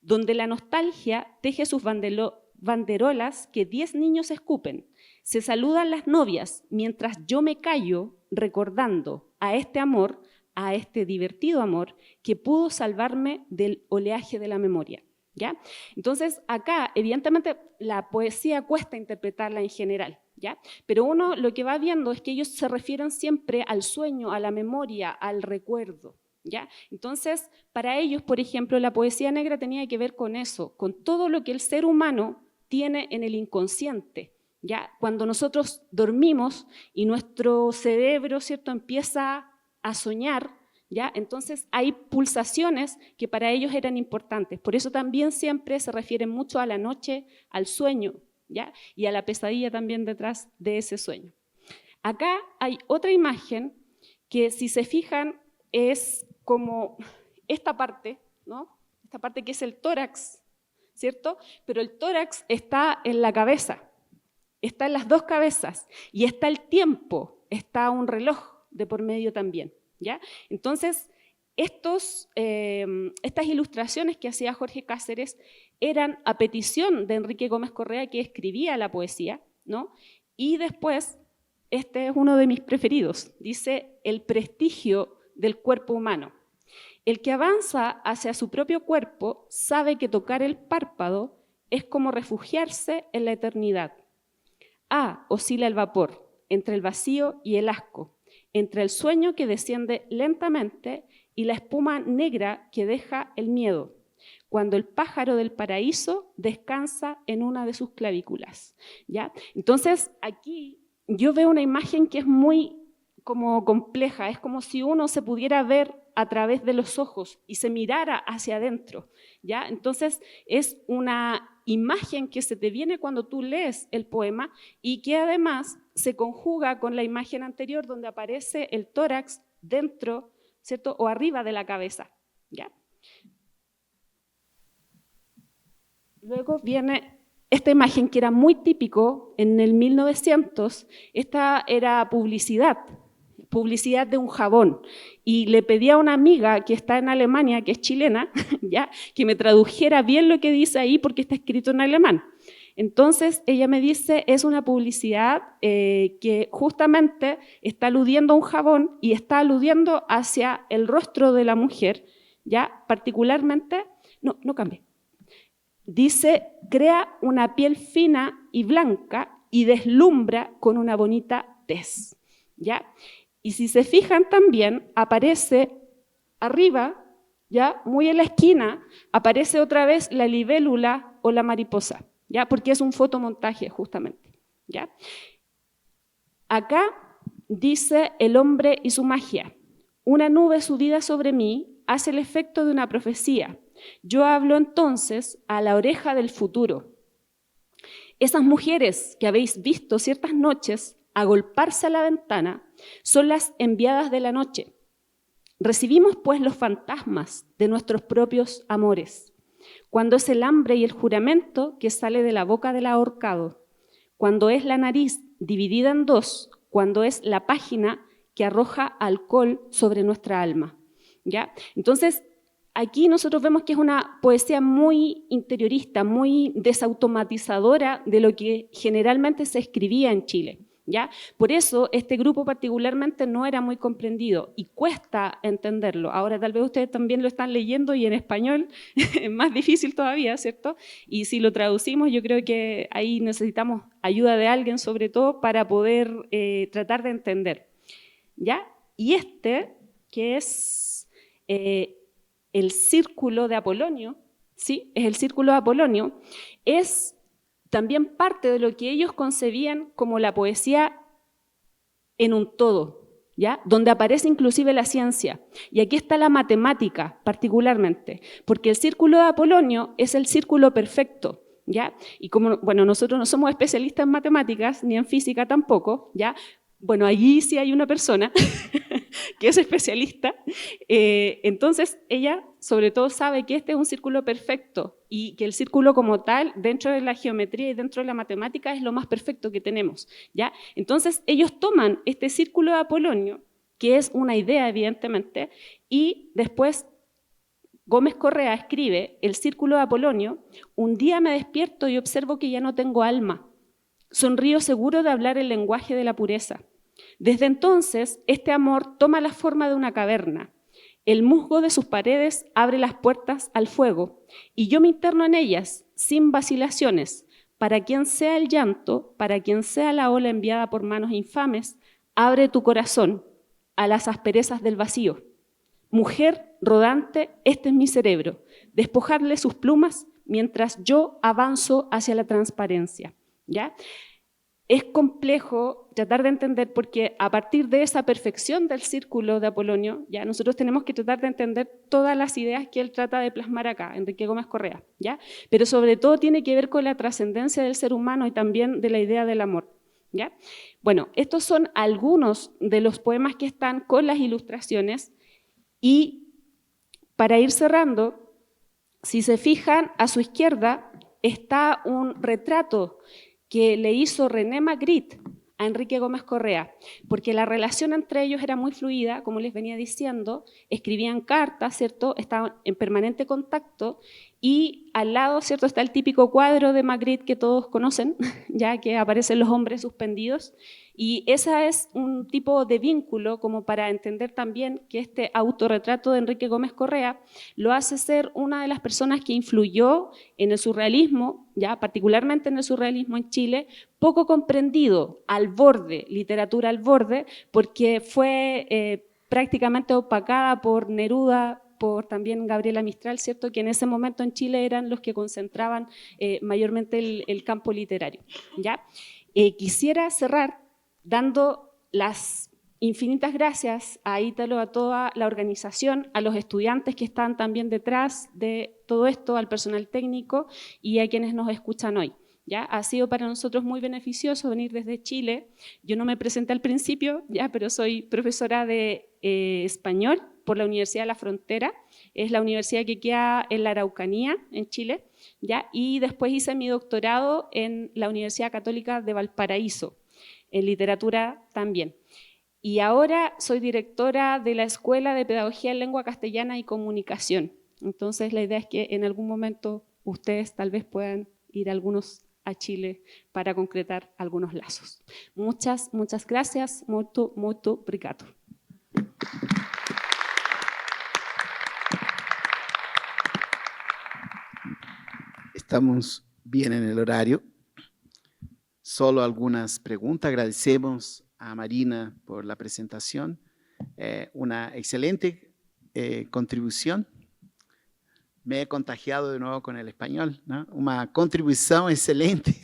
donde la nostalgia teje sus banderolas que 10 niños escupen. Se saludan las novias mientras yo me callo recordando a este amor, a este divertido amor que pudo salvarme del oleaje de la memoria. ¿Ya? Entonces, acá, evidentemente, la poesía cuesta interpretarla en general, ¿ya? Pero uno lo que va viendo es que ellos se refieren siempre al sueño, a la memoria, al recuerdo, ¿ya? Entonces, para ellos, por ejemplo, la poesía negra tenía que ver con eso, con todo lo que el ser humano tiene en el inconsciente, ¿ya? Cuando nosotros dormimos y nuestro cerebro, ¿cierto?, empieza a soñar, ¿ya? Entonces hay pulsaciones que para ellos eran importantes. Por eso también siempre se refieren mucho a la noche, al sueño, ¿ya? Y a la pesadilla también detrás de ese sueño. Acá hay otra imagen que, si se fijan, es como esta parte, ¿no? Esta parte que es el tórax, ¿cierto? Pero el tórax está en la cabeza, está en las dos cabezas, y está el tiempo, está un reloj de por medio también. ¿Ya? Entonces, estas ilustraciones que hacía Jorge Cáceres eran a petición de Enrique Gómez Correa, que escribía la poesía, ¿no? Y después, este es uno de mis preferidos, dice: el prestigio del cuerpo humano. El que avanza hacia su propio cuerpo sabe que tocar el párpado es como refugiarse en la eternidad. Oscila el vapor entre el vacío y el asco, entre el sueño que desciende lentamente y la espuma negra que deja el miedo, cuando el pájaro del paraíso descansa en una de sus clavículas, ¿ya? Entonces, aquí yo veo una imagen que es muy como compleja, es como si uno se pudiera ver a través de los ojos y se mirara hacia adentro, ¿ya? Entonces, es una imagen que se te viene cuando tú lees el poema y que además se conjuga con la imagen anterior donde aparece el tórax dentro, ¿cierto?, o arriba de la cabeza, ¿ya? Luego viene esta imagen que era muy típico en el 1900, esta era publicidad publicidad de un jabón y le pedí a una amiga que está en Alemania, que es chilena, ¿ya? Que me tradujera bien lo que dice ahí porque está escrito en alemán. Entonces ella me dice, es una publicidad que justamente está aludiendo a un jabón y está aludiendo hacia el rostro de la mujer, ¿ya? Particularmente, no cambie. Dice, crea una piel fina y blanca y deslumbra con una bonita tez, ¿ya? Y si se fijan también, aparece arriba, ¿ya? Muy en la esquina, aparece otra vez la libélula o la mariposa, ¿ya? Porque es un fotomontaje justamente, ¿ya? Acá dice el hombre y su magia. Una nube subida sobre mí hace el efecto de una profecía. Yo hablo entonces a la oreja del futuro. Esas mujeres que habéis visto ciertas noches agolparse a la ventana son las enviadas de la noche. Recibimos pues los fantasmas de nuestros propios amores, cuando es el hambre y el juramento que sale de la boca del ahorcado, cuando es la nariz dividida en dos, cuando es la página que arroja alcohol sobre nuestra alma, ¿ya? Entonces, aquí nosotros vemos que es una poesía muy interiorista, muy desautomatizadora de lo que generalmente se escribía en Chile, ¿ya? Por eso este grupo particularmente no era muy comprendido y cuesta entenderlo. Ahora tal vez ustedes también lo están leyendo y en español es más difícil todavía, ¿cierto? Y si lo traducimos yo creo que ahí necesitamos ayuda de alguien sobre todo para poder tratar de entender, ¿ya? Y este, que es el círculo de Apolonio, ¿sí? Es el círculo de Apolonio, es también parte de lo que ellos concebían como la poesía en un todo, ¿ya? Donde aparece inclusive la ciencia. Y aquí está la matemática particularmente, porque el círculo de Apolonio es el círculo perfecto, ¿ya? Y como, bueno, nosotros no somos especialistas en matemáticas, ni en física tampoco, ¿ya? Bueno, allí sí hay una persona que es especialista, entonces ella sobre todo sabe que este es un círculo perfecto y que el círculo como tal, dentro de la geometría y dentro de la matemática, es lo más perfecto que tenemos, ¿ya? Entonces ellos toman este círculo de Apolonio, que es una idea evidentemente, y después Gómez Correa escribe el círculo de Apolonio, un día me despierto y observo que ya no tengo alma, sonrío seguro de hablar el lenguaje de la pureza. Desde entonces, este amor toma la forma de una caverna. El musgo de sus paredes abre las puertas al fuego y yo me interno en ellas sin vacilaciones. Para quien sea el llanto, para quien sea la ola enviada por manos infames, abre tu corazón a las asperezas del vacío. Mujer rodante, este es mi cerebro. Despojadle sus plumas mientras yo avanzo hacia la transparencia, ¿ya? Es complejo tratar de entender porque a partir de esa perfección del círculo de Apolonio, ya nosotros tenemos que tratar de entender todas las ideas que él trata de plasmar acá, Enrique Gómez Correa, ¿ya? Pero sobre todo tiene que ver con la trascendencia del ser humano y también de la idea del amor, ¿ya? Bueno, estos son algunos de los poemas que están con las ilustraciones y para ir cerrando, si se fijan a su izquierda está un retrato que le hizo René Magritte a Enrique Gómez Correa, porque la relación entre ellos era muy fluida, como les venía diciendo, escribían cartas, ¿cierto? Estaban en permanente contacto y al lado, ¿cierto? Está el típico cuadro de Magritte que todos conocen, ya que aparecen los hombres suspendidos, y ese es un tipo de vínculo como para entender también que este autorretrato de Enrique Gómez Correa lo hace ser una de las personas que influyó en el surrealismo, ya particularmente en el surrealismo en Chile, poco comprendido, al borde, literatura al borde, porque fue prácticamente opacada por Neruda, por también Gabriela Mistral, ¿cierto? Que en ese momento en Chile eran los que concentraban mayormente el campo literario, ¿ya? Quisiera cerrar dando las infinitas gracias a Ítalo, a toda la organización, a los estudiantes que están también detrás de todo esto, al personal técnico y a quienes nos escuchan hoy. ¿Ya? Ha sido para nosotros muy beneficioso venir desde Chile. Yo no me presenté al principio, ¿ya? Pero soy profesora de español por la Universidad de la Frontera. Es la universidad que queda en la Araucanía, en Chile, ¿ya? Y después hice mi doctorado en la Universidad Católica de Valparaíso, en literatura también. Y ahora soy directora de la Escuela de Pedagogía en Lengua Castellana y Comunicación. Entonces la idea es que en algún momento ustedes tal vez puedan ir algunos a Chile para concretar algunos lazos. Muchas gracias. Muito obrigado. Estamos bien en el horario. Solo algunas preguntas. Agradecemos a Marina por la presentación. Una excelente contribución. Me he contagiado de nuevo con el español, ¿no? Una contribuição excelente.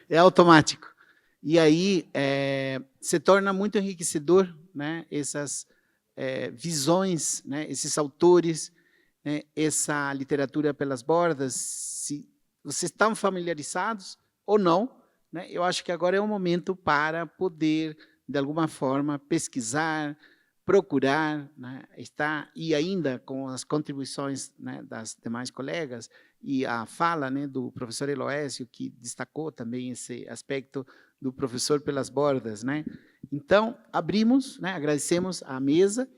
É automático. E aí se torna muito enriquecedor, né? Essas visões, né? Esses autores, né? Essa literatura pelas bordas. Se vocês estão familiarizados ou não, né? Eu acho que agora é o momento para poder, de alguma forma, pesquisar, procurar, né, e ainda com as contribuições, né, das demais colegas, e a fala, né, do professor Eloésio, que destacou também esse aspecto do professor pelas bordas, né? Então, abrimos, né, agradecemos à mesa.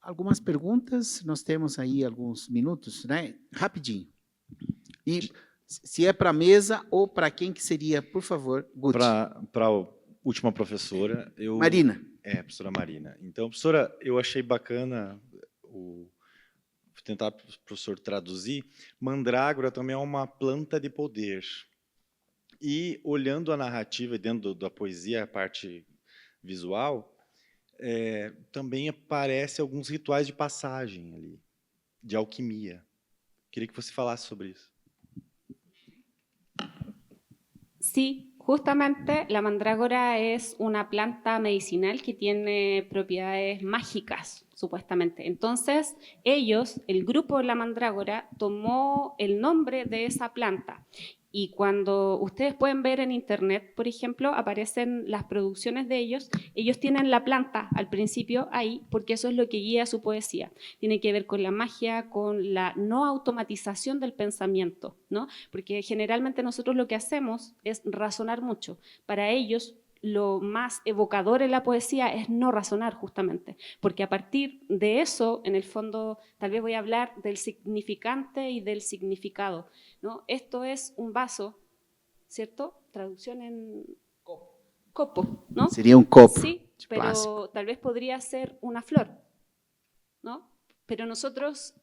Algumas perguntas, nós temos aí alguns minutos, né? Rapidinho. E se é para a mesa ou para quem que seria, por favor, Guti. Para a última professora. Marina. Professora Marina. Então, professora, eu achei bacana, vou tentar, professor, traduzir, mandrágora também é uma planta de poder. E, olhando a narrativa dentro da poesia, a parte visual, também aparece alguns rituais de passagem ali, de alquimia. Queria que você falasse sobre isso. Sí. Justamente la mandrágora es una planta medicinal que tiene propiedades mágicas, supuestamente. Entonces, el grupo de la mandrágora, tomó el nombre de esa planta. Y cuando ustedes pueden ver en internet, por ejemplo, aparecen las producciones de ellos tienen la planta al principio ahí, porque eso es lo que guía su poesía. Tiene que ver con la magia, con la no automatización del pensamiento, ¿no? Porque generalmente nosotros lo que hacemos es razonar mucho. Para ellos, lo más evocador en la poesía es no razonar, justamente, porque a partir de eso, en el fondo, tal vez voy a hablar del significante y del significado, ¿no? Esto es un vaso, ¿cierto? Traducción en copo, ¿no? Sería un copo. Sí, pero plástico. Tal vez podría ser una flor, ¿no? Pero nosotros,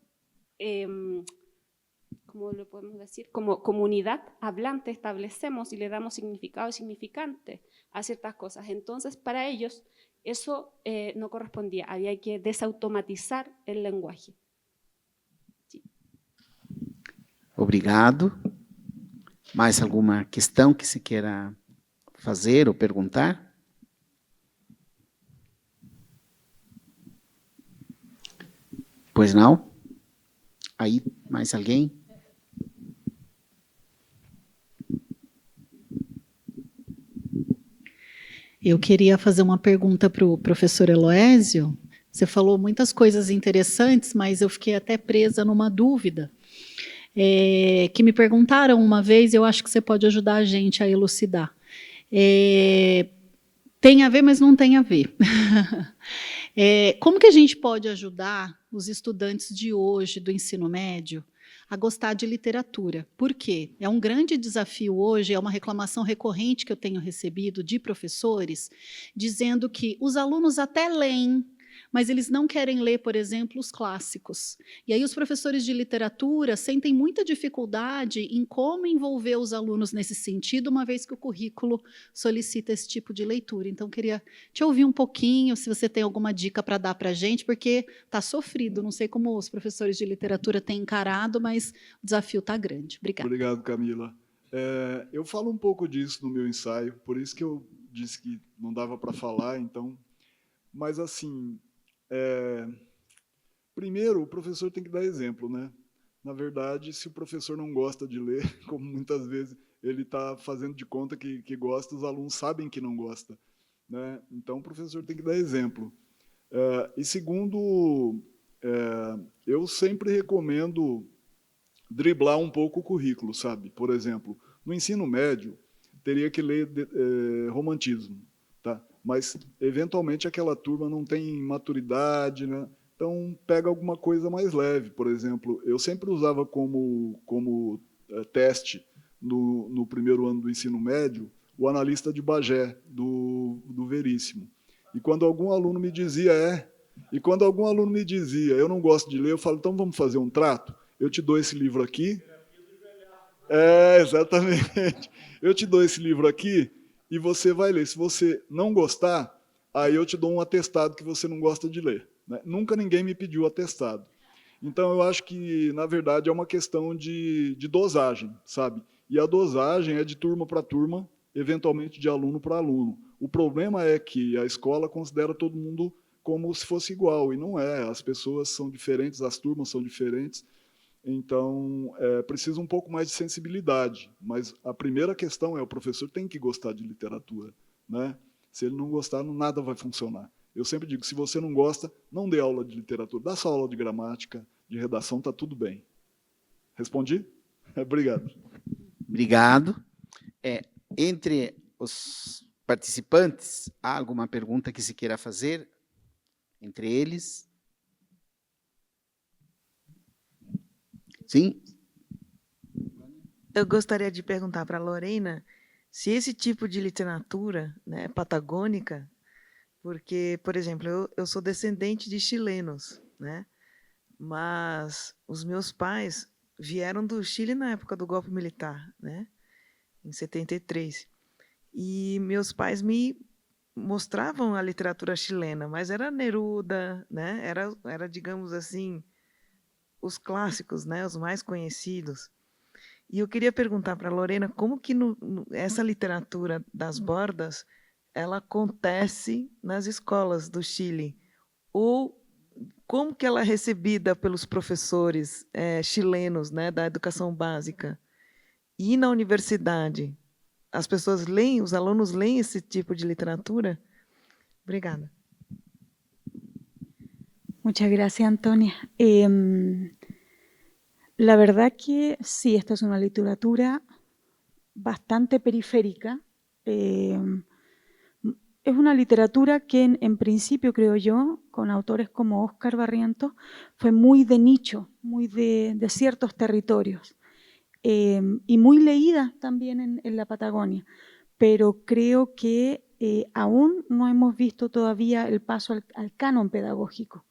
¿cómo lo podemos decir? Como comunidad hablante establecemos y le damos significado y significante a ciertas cosas. Entonces, para ellos, eso no correspondía. Había que desautomatizar el lenguaje. Sí. Obrigado. Mais alguma questão que se queira fazer ou perguntar? Pois não? Aí, mais alguém? Eu queria fazer uma pergunta para o professor Eloésio. Você falou muitas coisas interessantes, mas eu fiquei até presa numa dúvida. Que me perguntaram uma vez, eu acho que você pode ajudar a gente a elucidar. Tem a ver, mas não tem a ver. Como que a gente pode ajudar os estudantes de hoje do ensino médio a gostar de literatura? Por quê? É um grande desafio hoje, é uma reclamação recorrente que eu tenho recebido de professores, dizendo que os alunos até leem, mas eles não querem ler, por exemplo, os clássicos. E aí os professores de literatura sentem muita dificuldade em como envolver os alunos nesse sentido, uma vez que o currículo solicita esse tipo de leitura. Então, queria te ouvir um pouquinho, se você tem alguma dica para dar para a gente, porque está sofrido, não sei como os professores de literatura têm encarado, mas o desafio está grande. Obrigada. Obrigado, Camila. Eu falo um pouco disso no meu ensaio, por isso que eu disse que não dava para falar, então... Mas, assim... primeiro, o professor tem que dar exemplo, né? Na verdade, se o professor não gosta de ler, como muitas vezes ele está fazendo de conta que gosta, os alunos sabem que não gosta, né? Então, o professor tem que dar exemplo. E segundo, eu sempre recomendo driblar um pouco o currículo, sabe? Por exemplo, no ensino médio, teria que ler romantismo, tá? mas, eventualmente, aquela turma não tem maturidade, né? Então, pega alguma coisa mais leve. Por exemplo, eu sempre usava como teste, no primeiro ano do ensino médio, o analista de Bagé, do Veríssimo. E quando algum aluno me dizia, eu não gosto de ler, eu falo, então vamos fazer um trato? Eu te dou esse livro aqui. Exatamente. Eu te dou esse livro aqui e você vai ler. Se você não gostar, aí eu te dou um atestado que você não gosta de ler. Né? Nunca ninguém me pediu atestado. Então, eu acho que, na verdade, é uma questão de dosagem, sabe? E a dosagem é de turma para turma, eventualmente de aluno para aluno. O problema é que a escola considera todo mundo como se fosse igual, e não é. As pessoas são diferentes, as turmas são diferentes, então precisa um pouco mais de sensibilidade. Mas a primeira questão é, o professor tem que gostar de literatura, né? Se ele não gostar, nada vai funcionar. Eu sempre digo, se você não gosta, não dê aula de literatura, dá só aula de gramática, de redação, está tudo bem. Respondi? Obrigado. Obrigado. Entre os participantes, há alguma pergunta que se queira fazer entre eles? Sim? Eu gostaria de perguntar para a Lorena se esse tipo de literatura, né, patagônica, porque, por exemplo, eu sou descendente de chilenos, né, mas os meus pais vieram do Chile na época do golpe militar, né, em 73. E meus pais me mostravam a literatura chilena, mas era Neruda, né, era digamos assim, os clássicos, né, os mais conhecidos. E eu queria perguntar para a Lorena como que essa literatura das bordas ela acontece nas escolas do Chile, ou como que ela é recebida pelos professores chilenos, né, da educação básica. E na universidade, as pessoas leem, os alunos leem esse tipo de literatura? Obrigada. Muchas gracias, Antonia. La verdad que sí, esta es una literatura bastante periférica. Es una literatura que en principio, creo yo, con autores como Óscar Barrientos, fue muy de nicho, muy de ciertos territorios, y muy leída también en la Patagonia. Pero creo que aún no hemos visto todavía el paso al canon pedagógico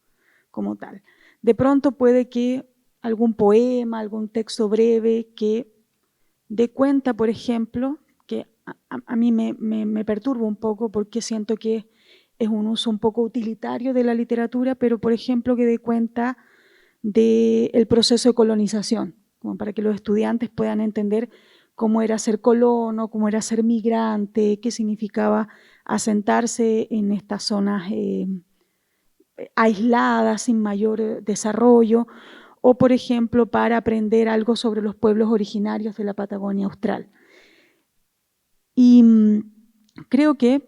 como tal. De pronto puede que algún poema, algún texto breve que dé cuenta, por ejemplo, que a mí me perturba un poco porque siento que es un uso un poco utilitario de la literatura, pero por ejemplo que dé cuenta del proceso de colonización, como para que los estudiantes puedan entender cómo era ser colono, cómo era ser migrante, qué significaba asentarse en estas zonas aisladas, sin mayor desarrollo, o por ejemplo para aprender algo sobre los pueblos originarios de la Patagonia Austral. Y creo que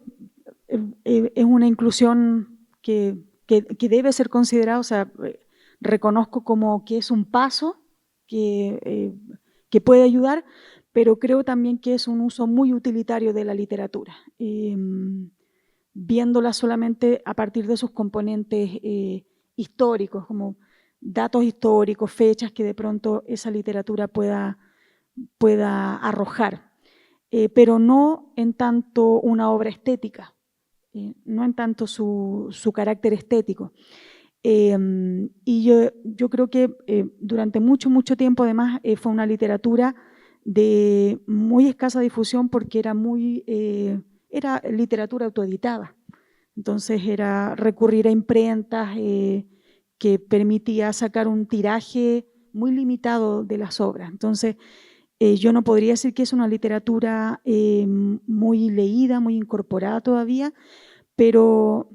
es una inclusión que debe ser considerada, o sea, reconozco como que es un paso que puede ayudar, pero creo también que es un uso muy utilitario de la literatura, viéndola solamente a partir de sus componentes históricos, como datos históricos, fechas que de pronto esa literatura pueda arrojar, pero no en tanto una obra estética, no en tanto su carácter estético. Y yo creo que durante mucho tiempo además fue una literatura de muy escasa difusión porque era literatura autoeditada. Entonces era recurrir a imprentas que permitía sacar un tiraje muy limitado de las obras. Entonces yo no podría decir que es una literatura muy leída, muy incorporada todavía, pero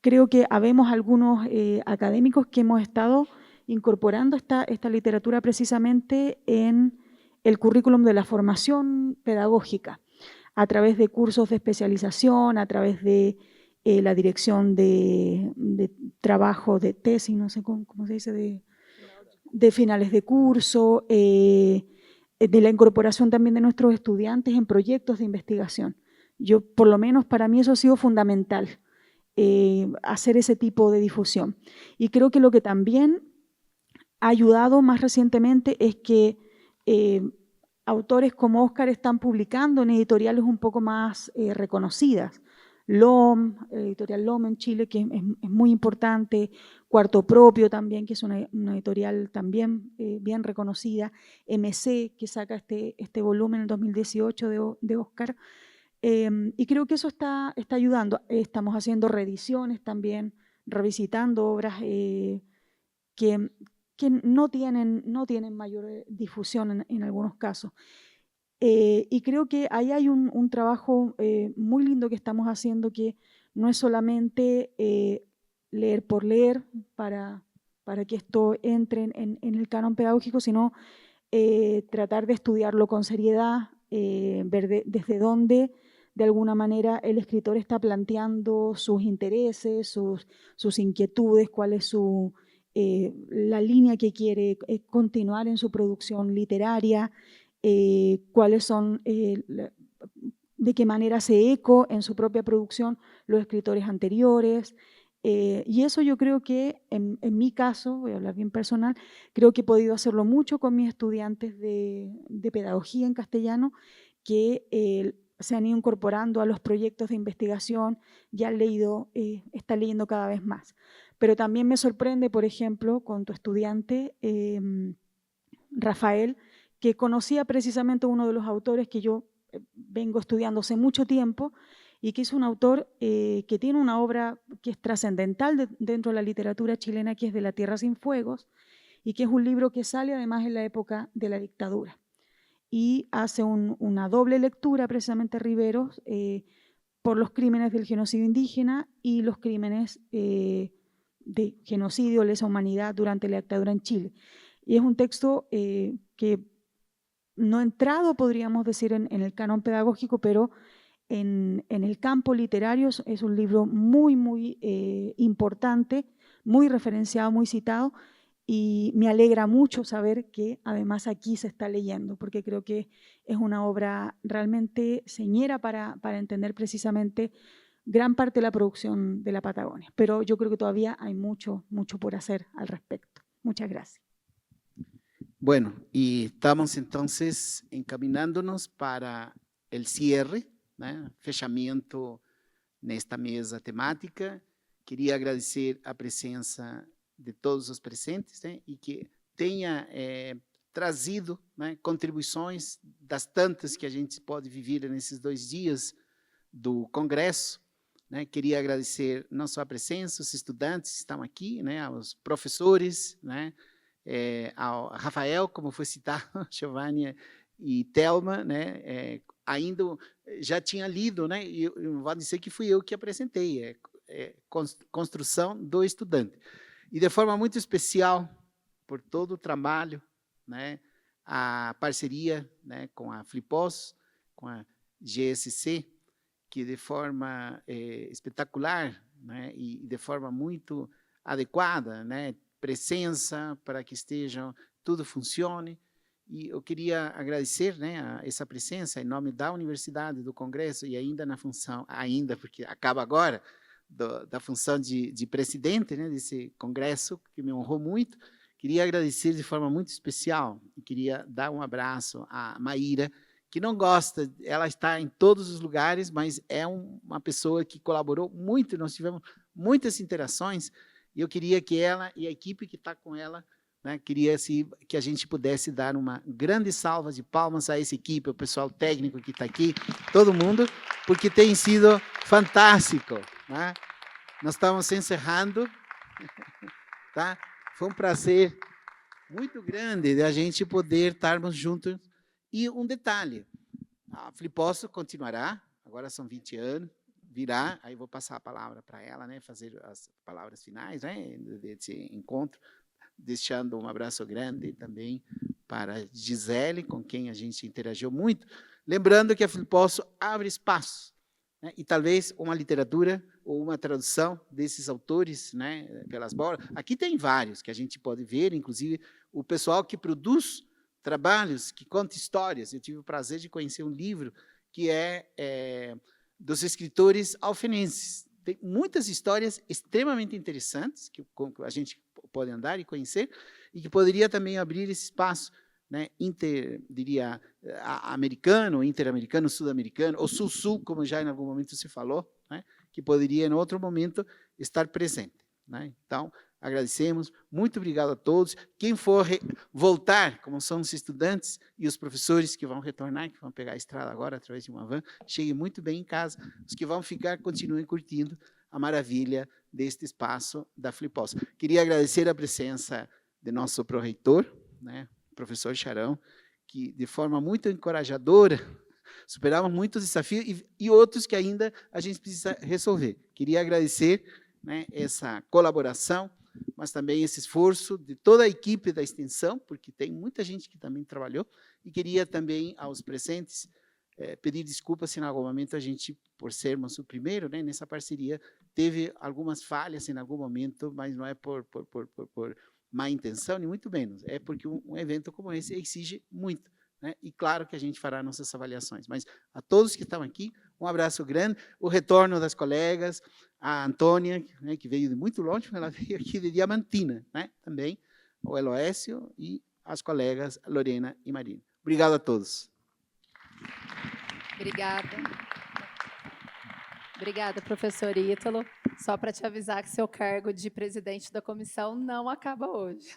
creo que habemos algunos académicos que hemos estado incorporando esta literatura precisamente en el currículum de la formación pedagógica, a través de cursos de especialización, a través de la dirección de trabajo de tesis, no sé cómo se dice, de finales de curso, de la incorporación también de nuestros estudiantes en proyectos de investigación. por lo menos para mí eso ha sido fundamental, hacer ese tipo de difusión. Y creo que lo que también ha ayudado más recientemente es que autores como Óscar están publicando en editoriales un poco más reconocidas. LOM, editorial LOM en Chile, que es muy importante, Cuarto Propio también, que es una editorial también bien reconocida, MC, que saca este volumen en el 2018 de Óscar, y creo que eso está ayudando. Estamos haciendo reediciones también, revisitando obras que no tienen mayor difusión en algunos casos. Y creo que ahí hay un trabajo muy lindo que estamos haciendo, que no es solamente leer por leer para que esto entre en el canon pedagógico, sino tratar de estudiarlo con seriedad, ver desde dónde de alguna manera el escritor está planteando sus intereses, sus inquietudes, cuál es la línea que quiere continuar en su producción literaria, cuáles son, de qué manera se eco en su propia producción los escritores anteriores. Y eso yo creo que, en mi caso, voy a hablar bien personal, creo que he podido hacerlo mucho con mis estudiantes de pedagogía en castellano, que se han ido incorporando a los proyectos de investigación, ya están leyendo cada vez más. Pero también me sorprende, por ejemplo, con tu estudiante, Rafael, que conocía precisamente uno de los autores que yo vengo estudiando hace mucho tiempo, y que es un autor que tiene una obra que es trascendental dentro de la literatura chilena, que es De la Tierra sin Fuegos, y que es un libro que sale además en la época de la dictadura. Y hace una doble lectura, precisamente Riveros, por los crímenes del genocidio indígena y los crímenes de genocidio, lesa humanidad durante la dictadura en Chile. Y es un texto que no ha entrado, podríamos decir, en el canon pedagógico, pero en el campo literario es un libro muy, muy importante, muy referenciado, muy citado, y me alegra mucho saber que además aquí se está leyendo, porque creo que es una obra realmente señera para entender precisamente gran parte de la producción de la Patagonia. Pero yo creo que todavía hay mucho, mucho por hacer al respecto. Muchas gracias. Bueno, y estamos entonces encaminándonos para el cierre, né? Fechamento nesta mesa temática. Queria agradecer a presença de todos os presentes, né? E que tenha trazido, né, contribuições das tantas que a gente pode viver nesses 2 dias do Congresso. Né? Queria agradecer não só a presença, os estudantes que estão aqui, né, aos professores, né, ao Rafael, como foi citado, Giovanni e Thelma, né, ainda já tinha lido, né, e eu vou dizer que fui eu que apresentei, construção do estudante. E de forma muito especial, por todo o trabalho, né, a parceria, né, com a Flipos, com a GSC, que de forma espetacular, né, e de forma muito adequada, né, presença para que tudo funcione. E eu queria agradecer, né, essa presença em nome da Universidade, do Congresso, e ainda na função, porque acaba agora, da função de presidente, né, desse congresso, que me honrou muito. Queria agradecer de forma muito especial, e queria dar um abraço à Maíra, que não gosta, ela está em todos os lugares, mas é uma pessoa que colaborou muito, nós tivemos muitas interações, e eu queria que ela e a equipe que está com ela, né, queria que a gente pudesse dar uma grande salva de palmas a essa equipe, o pessoal técnico que está aqui, todo mundo, porque tem sido fantástico. Né? Nós estamos encerrando, tá? Foi um prazer muito grande de a gente poder estarmos juntos. E um detalhe, a Flipos continuará, agora são 20 anos, virá, aí vou passar a palavra para ela, né, fazer as palavras finais, né, desse encontro, deixando um abraço grande também para Gisele, com quem a gente interagiu muito, lembrando que a Flipos abre espaço, né, e talvez uma literatura ou uma tradução desses autores, né, pelas bolas. Aqui tem vários que a gente pode ver, inclusive o pessoal que produz trabalhos, que conta histórias. Eu tive o prazer de conhecer um livro que dos escritores alfenenses. Tem muitas histórias extremamente interessantes que a gente pode andar e conhecer, e que poderia também abrir esse espaço, né, americano, interamericano, sul-americano, ou sul-sul, como já em algum momento se falou, né, que poderia, em outro momento, estar presente. Né? Então, agradecemos, muito obrigado a todos. Quem for voltar, como são os estudantes e os professores que vão retornar, que vão pegar a estrada agora através de uma van, cheguem muito bem em casa. Os que vão ficar, continuem curtindo a maravilha deste espaço da Flipos. Queria agradecer a presença de nosso pró-reitor, né, professor Charão, que de forma muito encorajadora superava muitos desafios e outros que ainda a gente precisa resolver. Queria agradecer, né, essa colaboração, mas também esse esforço de toda a equipe da extensão, porque tem muita gente que também trabalhou, e queria também aos presentes pedir desculpas se em algum momento a gente, por sermos o primeiro, né, nessa parceria, teve algumas falhas em algum momento, mas não é por má intenção, nem muito menos, é porque um evento como esse exige muito, né? E claro que a gente fará nossas avaliações, mas a todos que estão aqui, um abraço grande, o retorno das colegas, a Antônia, né, que veio de muito longe, ela veio aqui de Diamantina, né, também, o Eloécio e as colegas Lorena e Marina. Obrigado a todos. Obrigada. Obrigada, professor Ítalo. Só para te avisar que seu cargo de presidente da comissão não acaba hoje.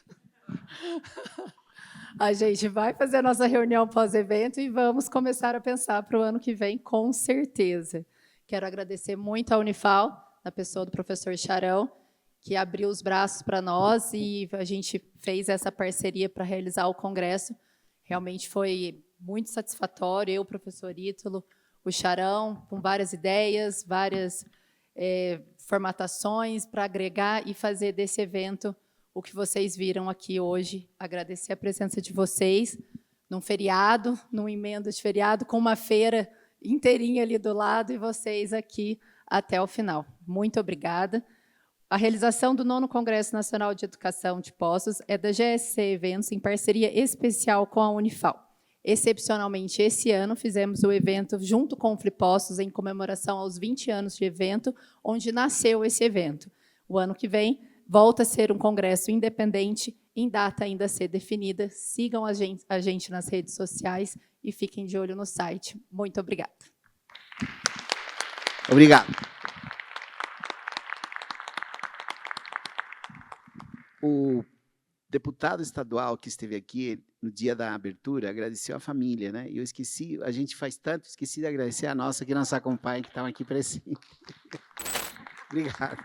A gente vai fazer a nossa reunião pós-evento e vamos começar a pensar para o ano que vem, com certeza. Quero agradecer muito à Unifal, na pessoa do professor Charão, que abriu os braços para nós e a gente fez essa parceria para realizar o congresso. Realmente foi muito satisfatório, eu, o professor Ítalo, o Charão, com várias ideias, várias formatações para agregar e fazer desse evento o que vocês viram aqui hoje. Agradecer a presença de vocês num feriado, num emenda de feriado, com uma feira inteirinha ali do lado e vocês aqui até o final. Muito obrigada. A realização do 9º Congresso Nacional de Educação de Poços é da GSC Eventos, em parceria especial com a Unifal. Excepcionalmente, esse ano, fizemos o evento junto com o Flipostos, em comemoração aos 20 anos de evento, onde nasceu esse evento. O ano que vem, volta a ser um congresso independente, em data ainda a ser definida. Sigam a gente nas redes sociais e fiquem de olho no site. Muito obrigada. Obrigado. O deputado estadual que esteve aqui no dia da abertura agradeceu a família, né? E eu esqueci, a gente faz tanto, esqueci de agradecer a nossa que nos acompanha, que estão aqui presentes. Obrigado.